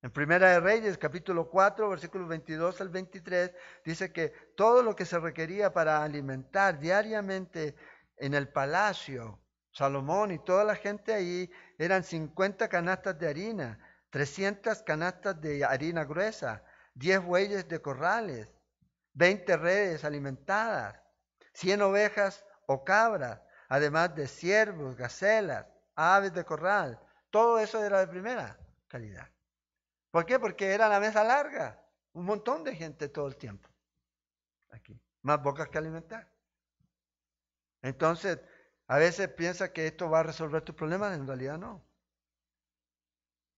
En Primera de Reyes, capítulo 4, versículos 22 al 23, dice que todo lo que se requería para alimentar diariamente en el palacio, Salomón y toda la gente ahí, eran 50 canastas de harina, 300 canastas de harina gruesa, 10 bueyes de corrales, 20 redes alimentadas, 100 ovejas o cabras, además de ciervos, gacelas, aves de corral. Todo eso era de primera calidad. ¿Por qué? Porque era la mesa larga, un montón de gente todo el tiempo. Aquí, más bocas que alimentar. Entonces, a veces piensa que esto va a resolver tus problemas, en realidad no.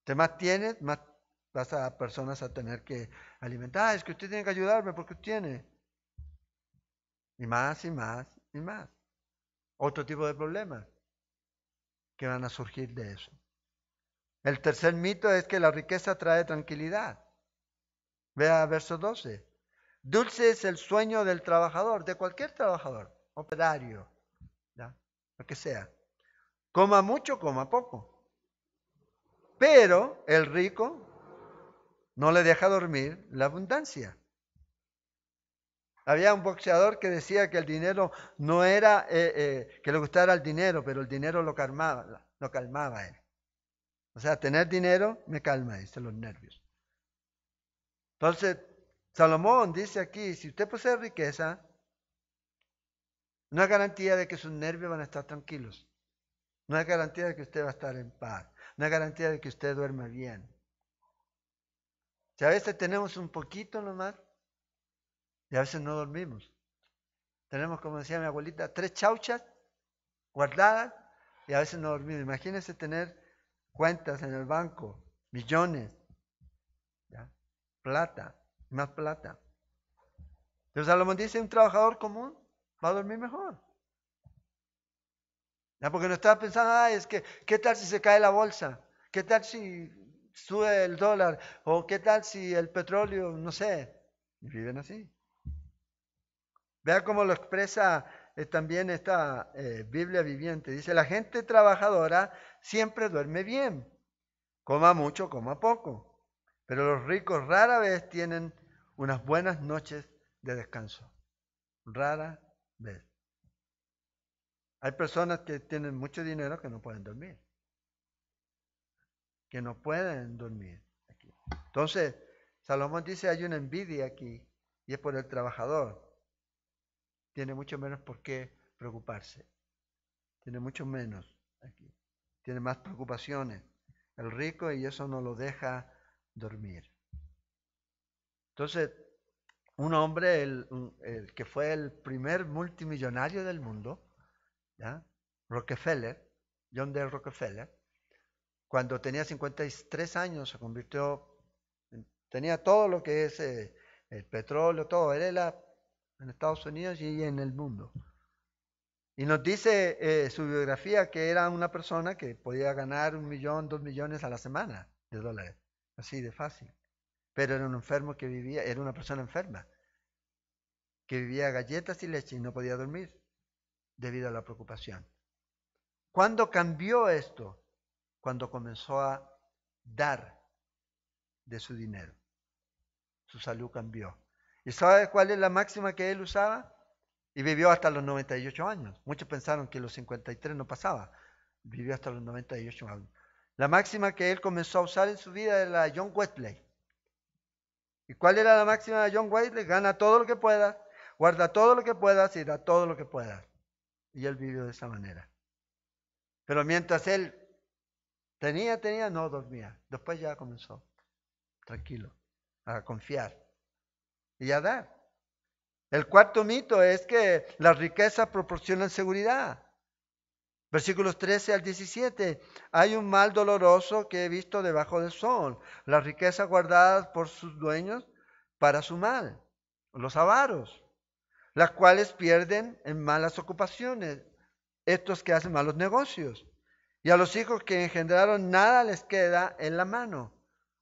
Te más tienes, más vas a personas a tener que alimentar. Es que usted tiene que ayudarme porque usted tiene. Y más y más y más. Otro tipo de problemas que van a surgir de eso. El tercer mito es que la riqueza trae tranquilidad. Vea verso 12. Dulce es el sueño del trabajador, de cualquier trabajador, operario, ¿ya? Lo que sea. Coma mucho, coma poco. Pero el rico no le deja dormir la abundancia. Había un boxeador que decía que el dinero no era, que le gustara el dinero, pero el dinero lo calmaba a él. O sea, tener dinero me calma, dice, los nervios. Entonces, Salomón dice aquí, si usted posee riqueza, no hay garantía de que sus nervios van a estar tranquilos. No hay garantía de que usted va a estar en paz. No hay garantía de que usted duerma bien. Si a veces tenemos un poquito nomás y a veces no dormimos. Tenemos, como decía mi abuelita, 3 chauchas guardadas y a veces no dormimos. Imagínense tener cuentas en el banco, millones, ¿ya? Plata, más plata. Pero Salomón dice, un trabajador común va a dormir mejor. ¿Ya? Porque no estaba pensando, es que, ¿qué tal si se cae la bolsa? ¿Qué tal si sube el dólar? ¿O qué tal si el petróleo, no sé? Y viven así. Vea cómo lo expresa también esta Biblia viviente. Dice, la gente trabajadora siempre duerme bien. Coma mucho, coma poco. Pero los ricos rara vez tienen unas buenas noches de descanso. Rara vez. Hay personas que tienen mucho dinero que no pueden dormir. Que no pueden dormir. Aquí. Entonces, Salomón dice, hay una envidia aquí y es por el trabajador. Tiene mucho menos por qué preocuparse. Tiene mucho menos aquí. Tiene más preocupaciones. El rico y eso no lo deja dormir. Entonces, un hombre, el que fue el primer multimillonario del mundo, ¿ya? Rockefeller, John D. Rockefeller, Cuando tenía 53 años se convirtió, tenía todo lo que es el petróleo, todo. Él era en Estados Unidos y en el mundo. Y nos dice su biografía que era una persona que podía ganar 1 millón, 2 millones a la semana de dólares. Así de fácil. Pero era un enfermo que vivía, era una persona enferma, que vivía galletas y leche y no podía dormir debido a la preocupación. ¿Cuándo cambió esto? Cuando comenzó a dar de su dinero. Su salud cambió. ¿Y sabe cuál es la máxima que él usaba? Y vivió hasta los 98 años. Muchos pensaron que los 53 no pasaba. Vivió hasta los 98 años. La máxima que él comenzó a usar en su vida era la John Wesley. ¿Y cuál era la máxima de John Wesley? Gana todo lo que puedas, guarda todo lo que puedas y da todo lo que puedas. Y él vivió de esa manera. Pero mientras él tenía, no dormía. Después ya comenzó, tranquilo, a confiar y a dar. El cuarto mito es que las riquezas proporcionan seguridad. Versículos 13 al 17. Hay un mal doloroso que he visto debajo del sol. Las riquezas guardadas por sus dueños para su mal. Los avaros, las cuales pierden en malas ocupaciones. Estos que hacen malos negocios. Y a los hijos que engendraron nada les queda en la mano.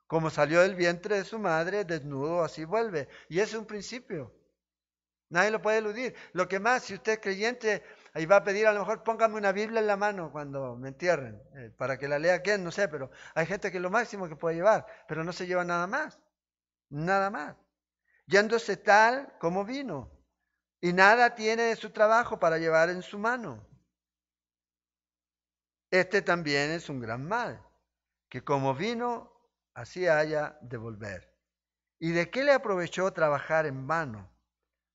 Como salió del vientre de su madre, desnudo así vuelve. Y ese es un principio. Nadie lo puede eludir. Lo que más, si usted es creyente, ahí va a pedir, a lo mejor póngame una Biblia en la mano cuando me entierren, para que la lea quién, no sé, pero hay gente que es lo máximo que puede llevar, pero no se lleva nada más, nada más. Yéndose tal como vino, y nada tiene de su trabajo para llevar en su mano. Este también es un gran mal, que como vino, así haya de volver. ¿Y de qué le aprovechó trabajar en vano?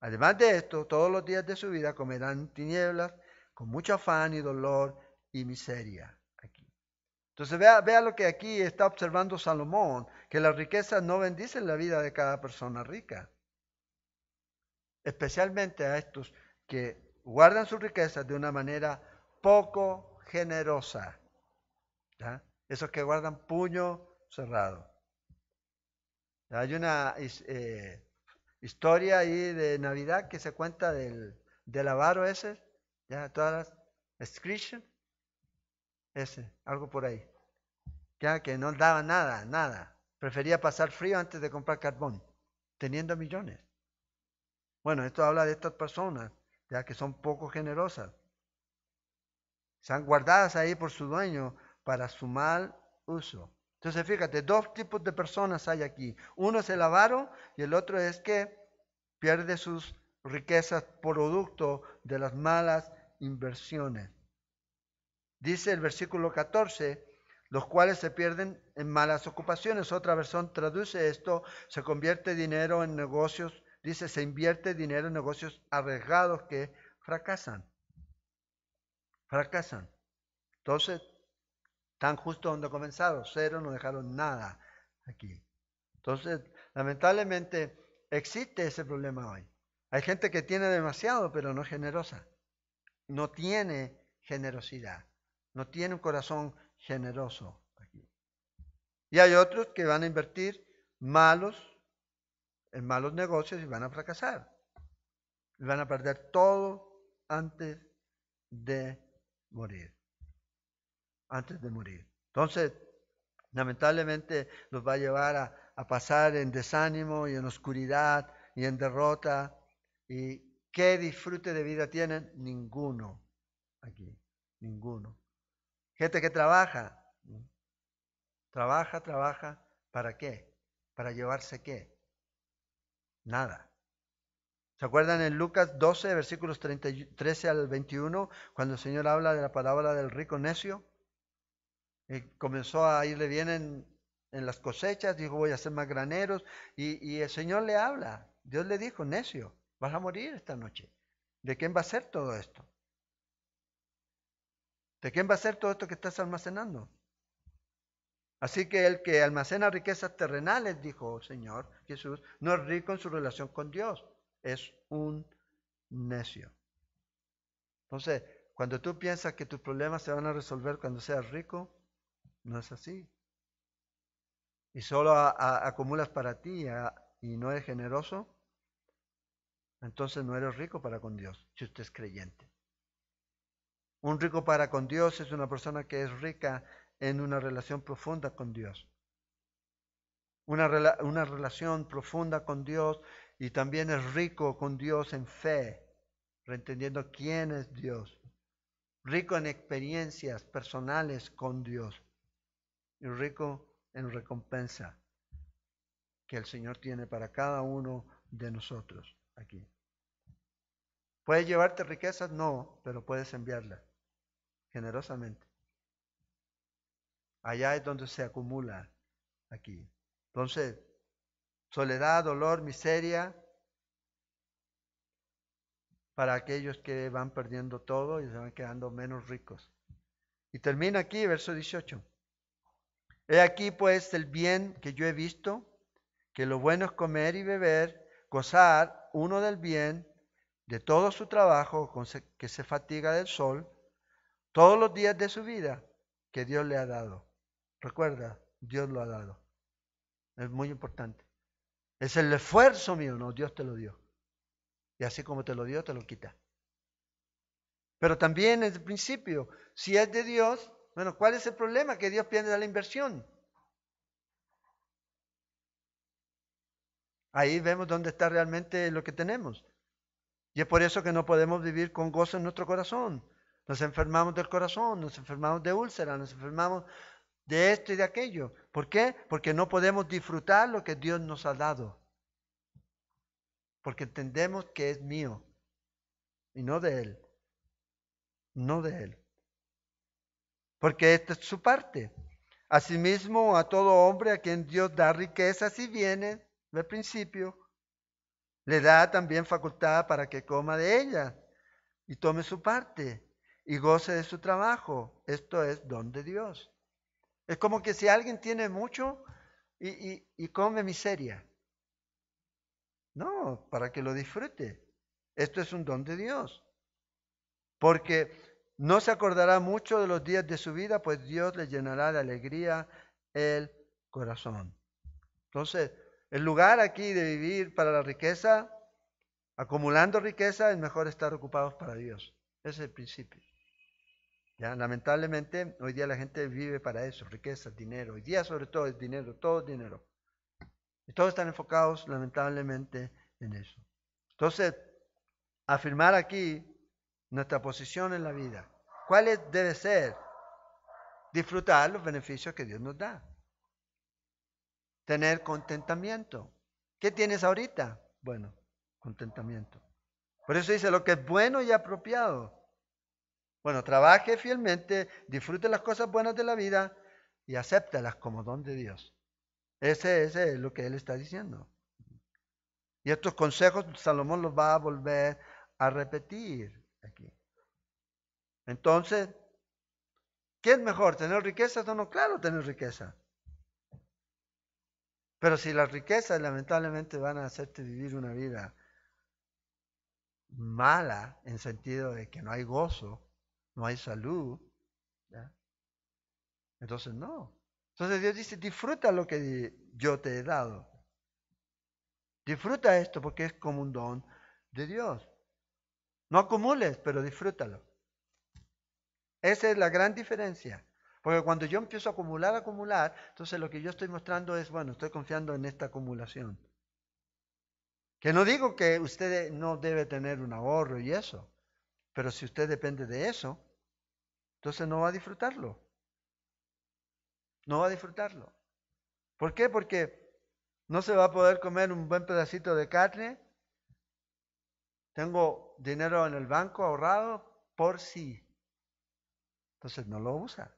Además de esto, todos los días de su vida comerán tinieblas, con mucho afán y dolor y miseria. Aquí. Entonces vea lo que aquí está observando Salomón, que las riquezas no bendicen la vida de cada persona rica, especialmente a estos que guardan sus riquezas de una manera poco generosa. ¿Ya? Esos que guardan puño cerrado. Hay una historia ahí de Navidad que se cuenta del avaro ese, ya todas las Screech, ese, algo por ahí, ya que no daba nada, nada. Prefería pasar frío antes de comprar carbón, teniendo millones. Bueno, esto habla de estas personas, ya que son poco generosas. Están guardadas ahí por su dueño para su mal uso. Entonces, fíjate, dos tipos de personas hay aquí. Uno es el avaro y el otro es que pierde sus riquezas producto de las malas inversiones. Dice el versículo 14, los cuales se pierden en malas ocupaciones. Otra versión traduce esto, se convierte dinero en negocios, dice, se invierte dinero en negocios arriesgados que fracasan. Fracasan. Entonces, están justo donde comenzaron, cero, no dejaron nada aquí. Entonces, lamentablemente, existe ese problema hoy. Hay gente que tiene demasiado, pero no es generosa. No tiene generosidad. No tiene un corazón generoso aquí. Y hay otros que van a invertir en malos negocios y van a fracasar. Y van a perder todo antes de morir. Antes de morir. Entonces, lamentablemente los va a llevar a pasar en desánimo y en oscuridad y en derrota. ¿Y qué disfrute de vida tienen? Ninguno aquí, ninguno. Gente que trabaja, ¿para qué? ¿Para llevarse qué? Nada. ¿Se acuerdan en Lucas 12, versículos 13 al 21, cuando el Señor habla de la parábola del rico necio? Comenzó a irle bien en las cosechas, dijo voy a hacer más graneros, y el Señor le habla. Dios le dijo, necio, vas a morir esta noche. ¿De quién va a ser todo esto? ¿De quién va a ser todo esto que estás almacenando? Así que el que almacena riquezas terrenales, dijo el Señor Jesús, no es rico en su relación con Dios, es un necio. Entonces, cuando tú piensas que tus problemas se van a resolver cuando seas rico, No es así. Y solo acumulas para ti y no eres generoso, entonces no eres rico para con Dios, si usted es creyente. Un rico para con Dios es una persona que es rica en una relación profunda con Dios. Una relación profunda con Dios y también es rico con Dios en fe, entendiendo quién es Dios. Rico en experiencias personales con Dios y rico en recompensa que el Señor tiene para cada uno de nosotros aquí. ¿Puedes llevarte riquezas? No, pero puedes enviarlas generosamente. Allá es donde se acumula aquí. Entonces, soledad, dolor, miseria para aquellos que van perdiendo todo y se van quedando menos ricos. Y termina aquí, verso 18. He aquí pues el bien que yo he visto, que lo bueno es comer y beber, gozar uno del bien, de todo su trabajo, que se fatiga del sol, todos los días de su vida que Dios le ha dado. Recuerda, Dios lo ha dado. Es muy importante. Es el esfuerzo mío, no, Dios te lo dio. Y así como te lo dio, te lo quita. Pero también desde el principio, si es de Dios, bueno, ¿cuál es el problema? Que Dios pierde la inversión. Ahí vemos dónde está realmente lo que tenemos. Y es por eso que no podemos vivir con gozo en nuestro corazón. Nos enfermamos del corazón, nos enfermamos de úlcera, nos enfermamos de esto y de aquello. ¿Por qué? Porque no podemos disfrutar lo que Dios nos ha dado. Porque entendemos que es mío y no de Él. No de Él. Porque esta es su parte. Asimismo, a todo hombre a quien Dios da riquezas y bienes, del principio, le da también facultad para que coma de ella y tome su parte y goce de su trabajo. Esto es don de Dios. Es como que si alguien tiene mucho y come miseria. No, para que lo disfrute. Esto es un don de Dios. Porque no se acordará mucho de los días de su vida, pues Dios le llenará de alegría el corazón. Entonces, el lugar aquí de vivir para la riqueza, acumulando riqueza, es mejor estar ocupados para Dios. Ese es el principio. ¿Ya? Lamentablemente, hoy día la gente vive para eso, riqueza, dinero. Hoy día sobre todo es dinero, todo es dinero. Y todos están enfocados, lamentablemente, en eso. Entonces, afirmar aquí nuestra posición en la vida. ¿Cuál debe ser? Disfrutar los beneficios que Dios nos da. Tener contentamiento. ¿Qué tienes ahorita? Bueno, contentamiento. Por eso dice lo que es bueno y apropiado. Bueno, trabaje fielmente, disfrute las cosas buenas de la vida y acéptalas como don de Dios. Ese es lo que él está diciendo. Y estos consejos Salomón los va a volver a repetir aquí. Entonces, ¿qué es mejor? ¿Tener riquezas o no? Claro, tener riqueza. Pero si las riquezas lamentablemente van a hacerte vivir una vida mala, en sentido de que no hay gozo, no hay salud, ¿ya? Entonces no. Entonces Dios dice, disfruta lo que yo te he dado. Disfruta esto porque es como un don de Dios. No acumules, pero disfrútalo. Esa es la gran diferencia. Porque cuando yo empiezo a acumular, entonces lo que yo estoy mostrando es, bueno, estoy confiando en esta acumulación. Que no digo que usted no debe tener un ahorro y eso, pero si usted depende de eso, entonces no va a disfrutarlo. No va a disfrutarlo. ¿Por qué? Porque no se va a poder comer un buen pedacito de carne. Tengo dinero en el banco ahorrado por sí. Entonces no lo usa.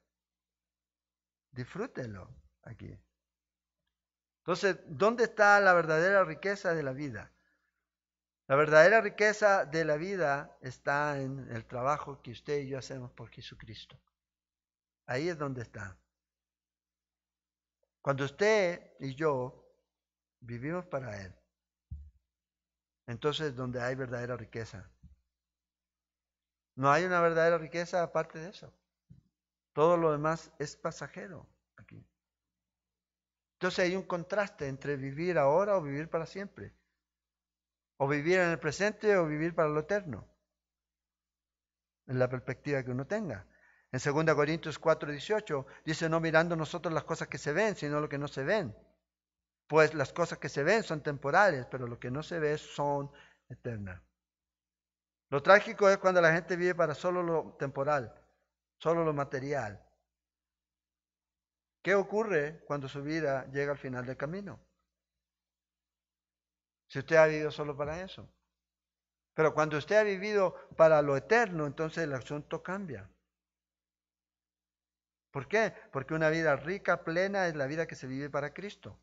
Disfrútelo aquí. Entonces, ¿dónde está la verdadera riqueza de la vida? La verdadera riqueza de la vida está en el trabajo que usted y yo hacemos por Jesucristo. Ahí es donde está. Cuando usted y yo vivimos para Él, entonces es donde hay verdadera riqueza. No hay una verdadera riqueza aparte de eso. Todo lo demás es pasajero. aquí. Entonces hay un contraste entre vivir ahora o vivir para siempre. O vivir en el presente o vivir para lo eterno. En la perspectiva que uno tenga. En 2 Corintios 4:18 dice, no mirando nosotros las cosas que se ven, sino lo que no se ven. Pues las cosas que se ven son temporales, pero lo que no se ve son eternas. Lo trágico es cuando la gente vive para solo lo temporal, solo lo material. ¿Qué ocurre cuando su vida llega al final del camino? Si usted ha vivido solo para eso. Pero cuando usted ha vivido para lo eterno, entonces el asunto cambia. ¿Por qué? Porque una vida rica, plena, es la vida que se vive para Cristo.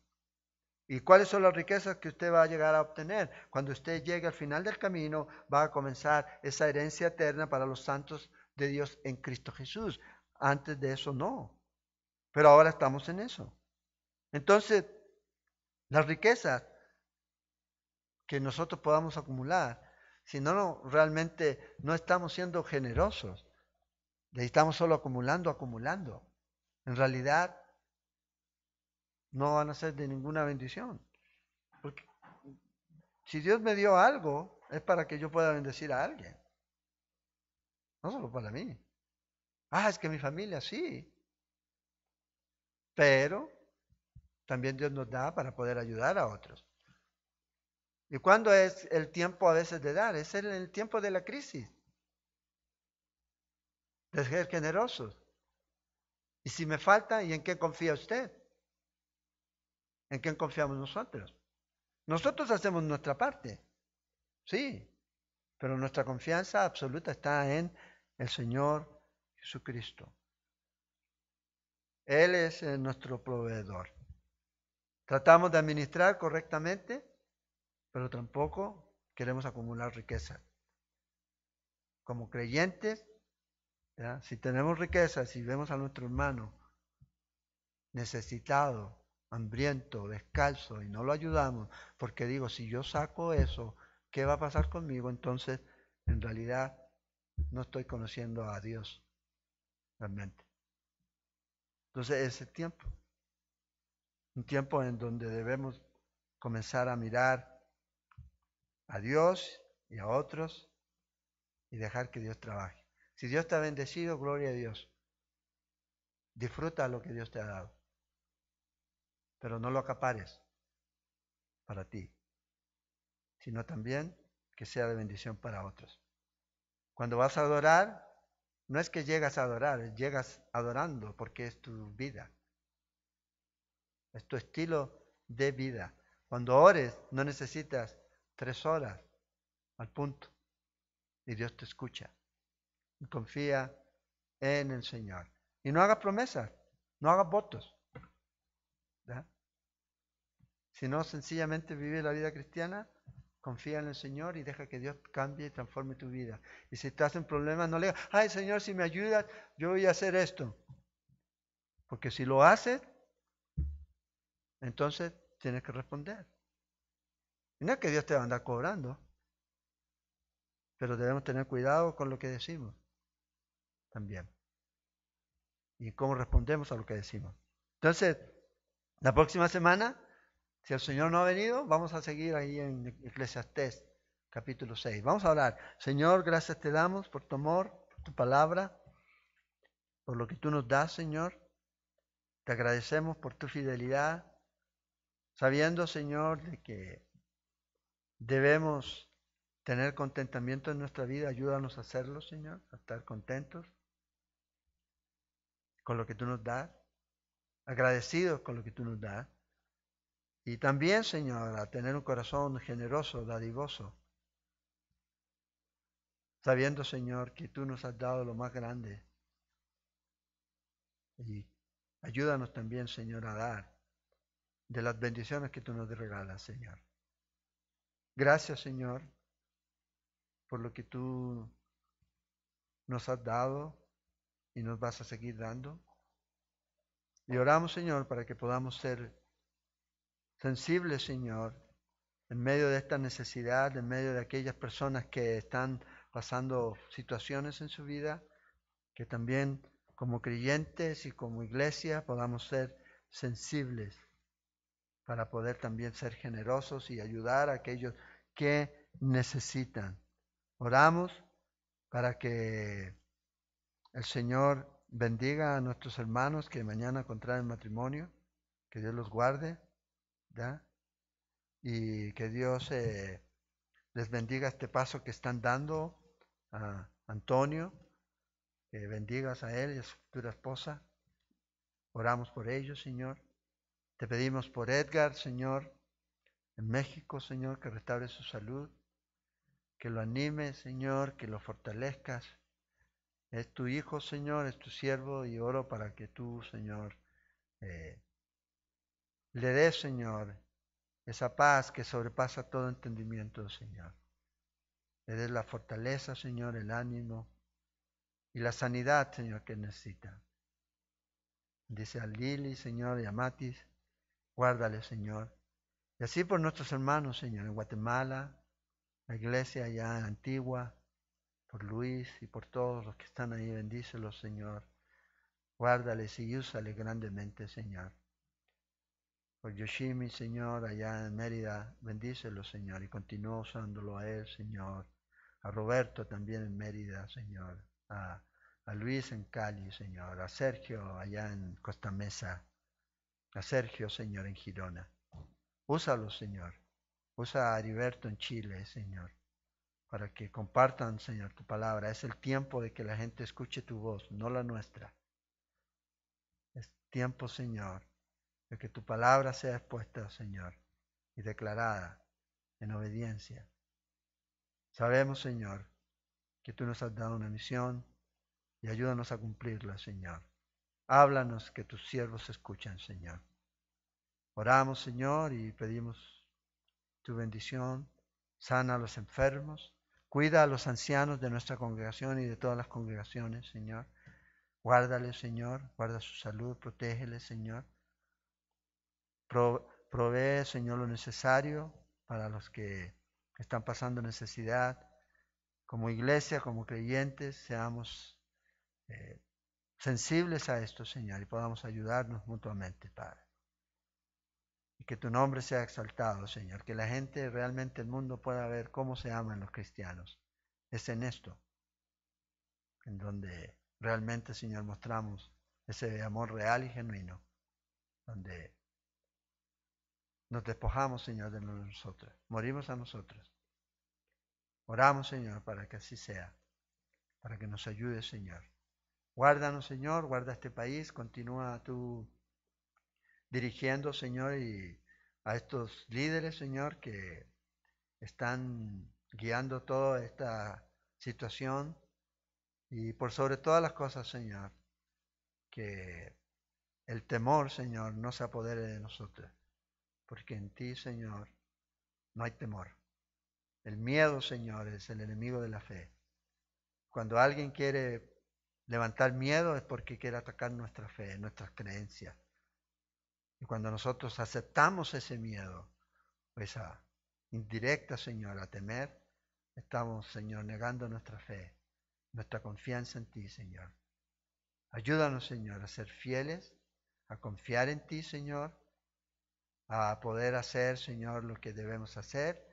¿Y cuáles son las riquezas que usted va a llegar a obtener? Cuando usted llegue al final del camino, va a comenzar esa herencia eterna para los santos de Dios en Cristo Jesús. Antes de eso no. Pero ahora estamos en eso. Entonces, las riquezas que nosotros podamos acumular, si realmente no estamos siendo generosos, estamos solo acumulando. En realidad, no van a ser de ninguna bendición. Porque si Dios me dio algo, es para que yo pueda bendecir a alguien. No solo para mí. Es que mi familia sí. Pero también Dios nos da para poder ayudar a otros. ¿Y cuándo es el tiempo a veces de dar? Es el tiempo de la crisis. De ser generosos. Y si me falta, ¿y en qué confía usted? ¿En quién confiamos nosotros? Nosotros hacemos nuestra parte. Sí. Pero nuestra confianza absoluta está en el Señor Jesucristo. Él es nuestro proveedor. Tratamos de administrar correctamente, pero tampoco queremos acumular riqueza. Como creyentes, ¿ya? Si tenemos riqueza, si vemos a nuestro hermano necesitado, hambriento, descalzo, y no lo ayudamos, porque digo, si yo saco eso, ¿qué va a pasar conmigo? Entonces, en realidad, no estoy conociendo a Dios realmente. Entonces, ese tiempo, un tiempo en donde debemos comenzar a mirar a Dios y a otros y dejar que Dios trabaje. Si Dios te ha bendecido, gloria a Dios. Disfruta lo que Dios te ha dado, pero no lo acapares para ti, sino también que sea de bendición para otros. Cuando vas a adorar, no es que llegas a adorar, llegas adorando porque es tu vida, es tu estilo de vida. Cuando ores, no necesitas 3 horas al punto y Dios te escucha. Y confía en el Señor. Y no hagas promesas, no hagas votos, ¿verdad? Sino sencillamente vive la vida cristiana, confía en el Señor y deja que Dios cambie y transforme tu vida. Y si estás en problemas, no le digas, ay Señor, si me ayudas, yo voy a hacer esto. Porque si lo haces, entonces tienes que responder. Y no es que Dios te va a andar cobrando, pero debemos tener cuidado con lo que decimos también. Y cómo respondemos a lo que decimos. Entonces, la próxima semana, si el Señor no ha venido, vamos a seguir ahí en Eclesiastés, capítulo 6. Vamos a hablar. Señor, gracias te damos por tu amor, por tu palabra, por lo que tú nos das, Señor. Te agradecemos por tu fidelidad, sabiendo, Señor, de que debemos tener contentamiento en nuestra vida. Ayúdanos a hacerlo, Señor, a estar contentos con lo que tú nos das, agradecidos con lo que tú nos das. Y también, Señor, a tener un corazón generoso, dadivoso, sabiendo, Señor, que tú nos has dado lo más grande. Y ayúdanos también, Señor, a dar de las bendiciones que tú nos regalas, Señor. Gracias, Señor, por lo que tú nos has dado y nos vas a seguir dando. Y oramos, Señor, para que podamos ser sensibles, Señor, en medio de esta necesidad, en medio de aquellas personas que están pasando situaciones en su vida, que también como creyentes y como iglesia podamos ser sensibles para poder también ser generosos y ayudar a aquellos que necesitan. Oramos para que el Señor bendiga a nuestros hermanos que mañana contraen matrimonio, que Dios los guarde, ¿ya? Y que Dios les bendiga este paso que están dando a Antonio, que bendigas a él y a su futura esposa. Oramos por ellos, Señor. Te pedimos por Edgar, Señor, en México, Señor, que restaure su salud, que lo anime, Señor, que lo fortalezcas. Es tu hijo, Señor, es tu siervo y oro para que tú, Señor, eh, le des, Señor, esa paz que sobrepasa todo entendimiento, Señor. Le des la fortaleza, Señor, el ánimo y la sanidad, Señor, que necesita. Dice a Lili, Señor, y a Matis, guárdale, Señor. Y así por nuestros hermanos, Señor, en Guatemala, la iglesia allá en Antigua, por Luis y por todos los que están ahí, bendícelos, Señor. Guárdales y úsale grandemente, Señor. Por Yoshimi, Señor, allá en Mérida, bendícelo, Señor, y continúa usándolo a él, Señor. A Roberto también en Mérida, Señor. A Luis en Cali, Señor. A Sergio allá en Costa Mesa. A Sergio, Señor, en Girona. Úsalo, Señor. Usa a Heriberto en Chile, Señor, para que compartan, Señor, tu palabra. Es el tiempo de que la gente escuche tu voz, no la nuestra. Es tiempo, Señor, de que tu palabra sea expuesta, Señor, y declarada en obediencia. Sabemos, Señor, que tú nos has dado una misión y ayúdanos a cumplirla, Señor. Háblanos que tus siervos escuchan, Señor. Oramos, Señor, y pedimos tu bendición. Sana a los enfermos. Cuida a los ancianos de nuestra congregación y de todas las congregaciones, Señor. Guárdales, Señor. Guarda su salud. Protégeles, Señor. Provee, Señor, lo necesario para los que están pasando necesidad. Como iglesia, como creyentes, seamos sensibles a esto, Señor, y podamos ayudarnos mutuamente, Padre. Y que tu nombre sea exaltado, Señor. Que la gente, realmente el mundo pueda ver cómo se aman los cristianos. Es en esto, en donde realmente, Señor, mostramos ese amor real y genuino. Donde nos despojamos, Señor, de nosotros. Morimos a nosotros. Oramos, Señor, para que así sea. Para que nos ayude, Señor. Guárdanos, Señor. Guarda este país. Continúa tú dirigiendo, Señor, y a estos líderes, Señor, que están guiando toda esta situación y por sobre todas las cosas, Señor, que el temor, Señor, no se apodere de nosotros, porque en ti, Señor, no hay temor. El miedo, Señor, es el enemigo de la fe. Cuando alguien quiere levantar miedo es porque quiere atacar nuestra fe, nuestras creencias. Y cuando nosotros aceptamos ese miedo, esa indirecta, Señor, a temer, estamos, Señor, negando nuestra fe, nuestra confianza en ti, Señor. Ayúdanos, Señor, a ser fieles, a confiar en ti, Señor, a poder hacer, Señor, lo que debemos hacer,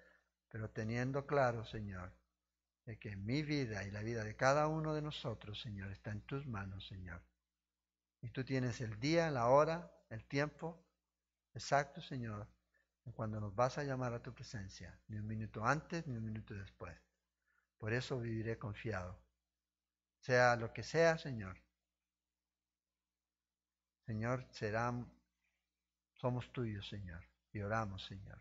pero teniendo claro, Señor, de que mi vida y la vida de cada uno de nosotros, Señor, está en tus manos, Señor. Y tú tienes el día, la hora, el tiempo exacto, Señor, cuando nos vas a llamar a tu presencia, ni un minuto antes ni un minuto después. Por eso viviré confiado. Sea lo que sea, Señor. Señor, somos tuyos, Señor, y oramos, Señor.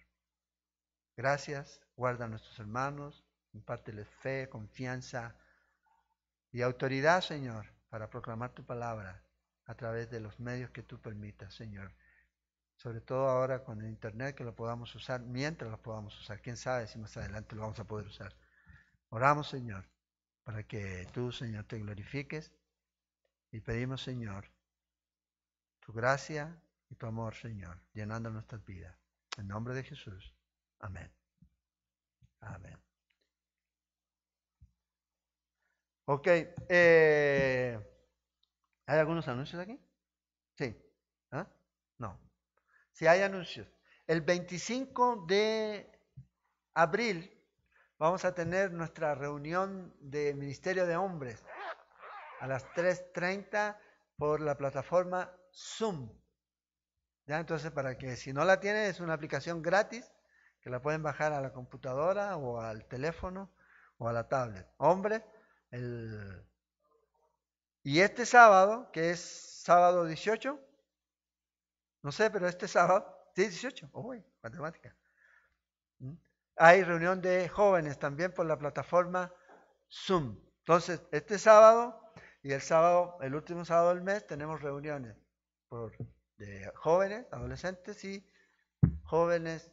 Gracias, guarda a nuestros hermanos, impárteles fe, confianza y autoridad, Señor, para proclamar tu palabra a través de los medios que tú permitas, Señor. Sobre todo ahora con el internet, que lo podamos usar mientras lo podamos usar. Quién sabe si más adelante lo vamos a poder usar. Oramos, Señor, para que tú, Señor, te glorifiques y pedimos, Señor, tu gracia y tu amor, Señor, llenando nuestras vidas. En nombre de Jesús. Amén. Amén. Ok. ¿Hay algunos anuncios aquí? Sí. ¿Ah? No. Sí hay anuncios. El 25 de abril vamos a tener nuestra reunión de Ministerio de Hombres a las 3:30 por la plataforma Zoom. ¿Ya? Entonces, para que si no la tienen, es una aplicación gratis que la pueden bajar a la computadora o al teléfono o a la tablet. Hombre, y este sábado, que es sábado 18, no sé, pero este sábado, sí, 18, matemática. Hay reunión de jóvenes también por la plataforma Zoom. Entonces, este sábado y el último sábado del mes, tenemos reuniones de jóvenes, adolescentes y jóvenes,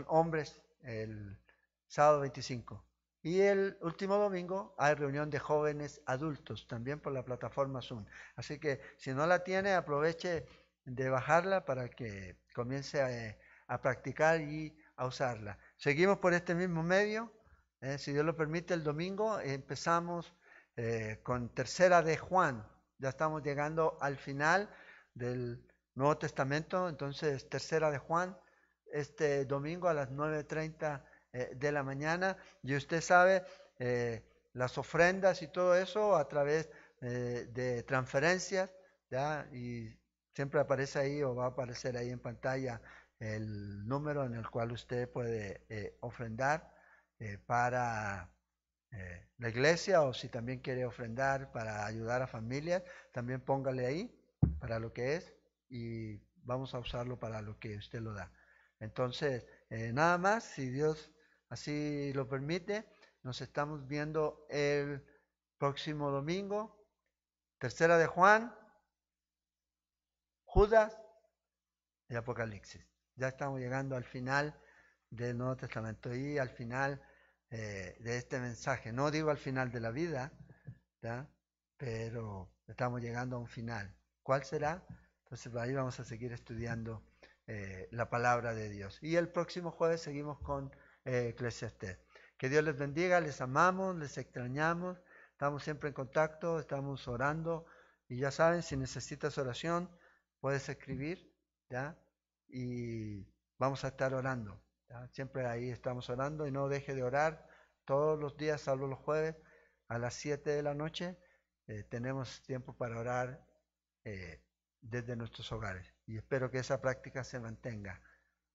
hombres, el sábado 25. Y el último domingo hay reunión de jóvenes adultos, también por la plataforma Zoom. Así que si no la tiene, aproveche de bajarla para que comience a practicar y a usarla. Seguimos por este mismo medio. Si Dios lo permite, el domingo empezamos con Tercera de Juan. Ya estamos llegando al final del Nuevo Testamento. Entonces, Tercera de Juan, este domingo a las 9:30 de la mañana. Y usted sabe, las ofrendas y todo eso a través de transferencias, ¿ya? Y siempre aparece ahí o va a aparecer ahí en pantalla el número en el cual usted puede ofrendar para la iglesia, o si también quiere ofrendar para ayudar a familias, también póngale ahí para lo que es y vamos a usarlo para lo que usted lo da. Entonces, nada más, si Dios así lo permite, nos estamos viendo el próximo domingo. Tercera de Juan, Judas y Apocalipsis. Ya estamos llegando al final del Nuevo Testamento y al final de este mensaje. No digo al final de la vida, ¿ya? Pero estamos llegando a un final. ¿Cuál será? Entonces ahí vamos a seguir estudiando la palabra de Dios. Y el próximo jueves seguimos con Eclesiastés. Que Dios les bendiga, les amamos, les extrañamos, estamos siempre en contacto, estamos orando. Y ya saben, si necesitas oración, puedes escribir, ¿ya? Y vamos a estar orando, ¿ya? Siempre ahí estamos orando y no deje de orar todos los días, salvo los jueves, a las 7 de la noche. Tenemos tiempo para orar desde nuestros hogares. Y espero que esa práctica se mantenga,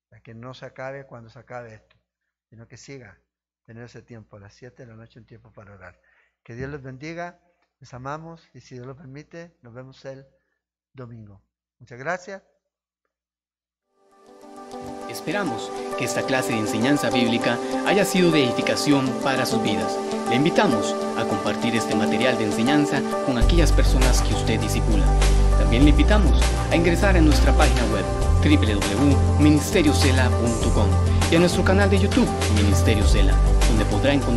para que no se acabe cuando se acabe esto, sino que siga tener ese tiempo, a las 7 de la noche, un tiempo para orar. Que Dios les bendiga, les amamos y si Dios lo permite, nos vemos el domingo. Muchas gracias. Esperamos que esta clase de enseñanza bíblica haya sido de edificación para sus vidas. Le invitamos a compartir este material de enseñanza con aquellas personas que usted discipula. También le invitamos a ingresar en nuestra página web www.ministeriosela.com y a nuestro canal de YouTube Ministerio Sela, donde podrá encontrar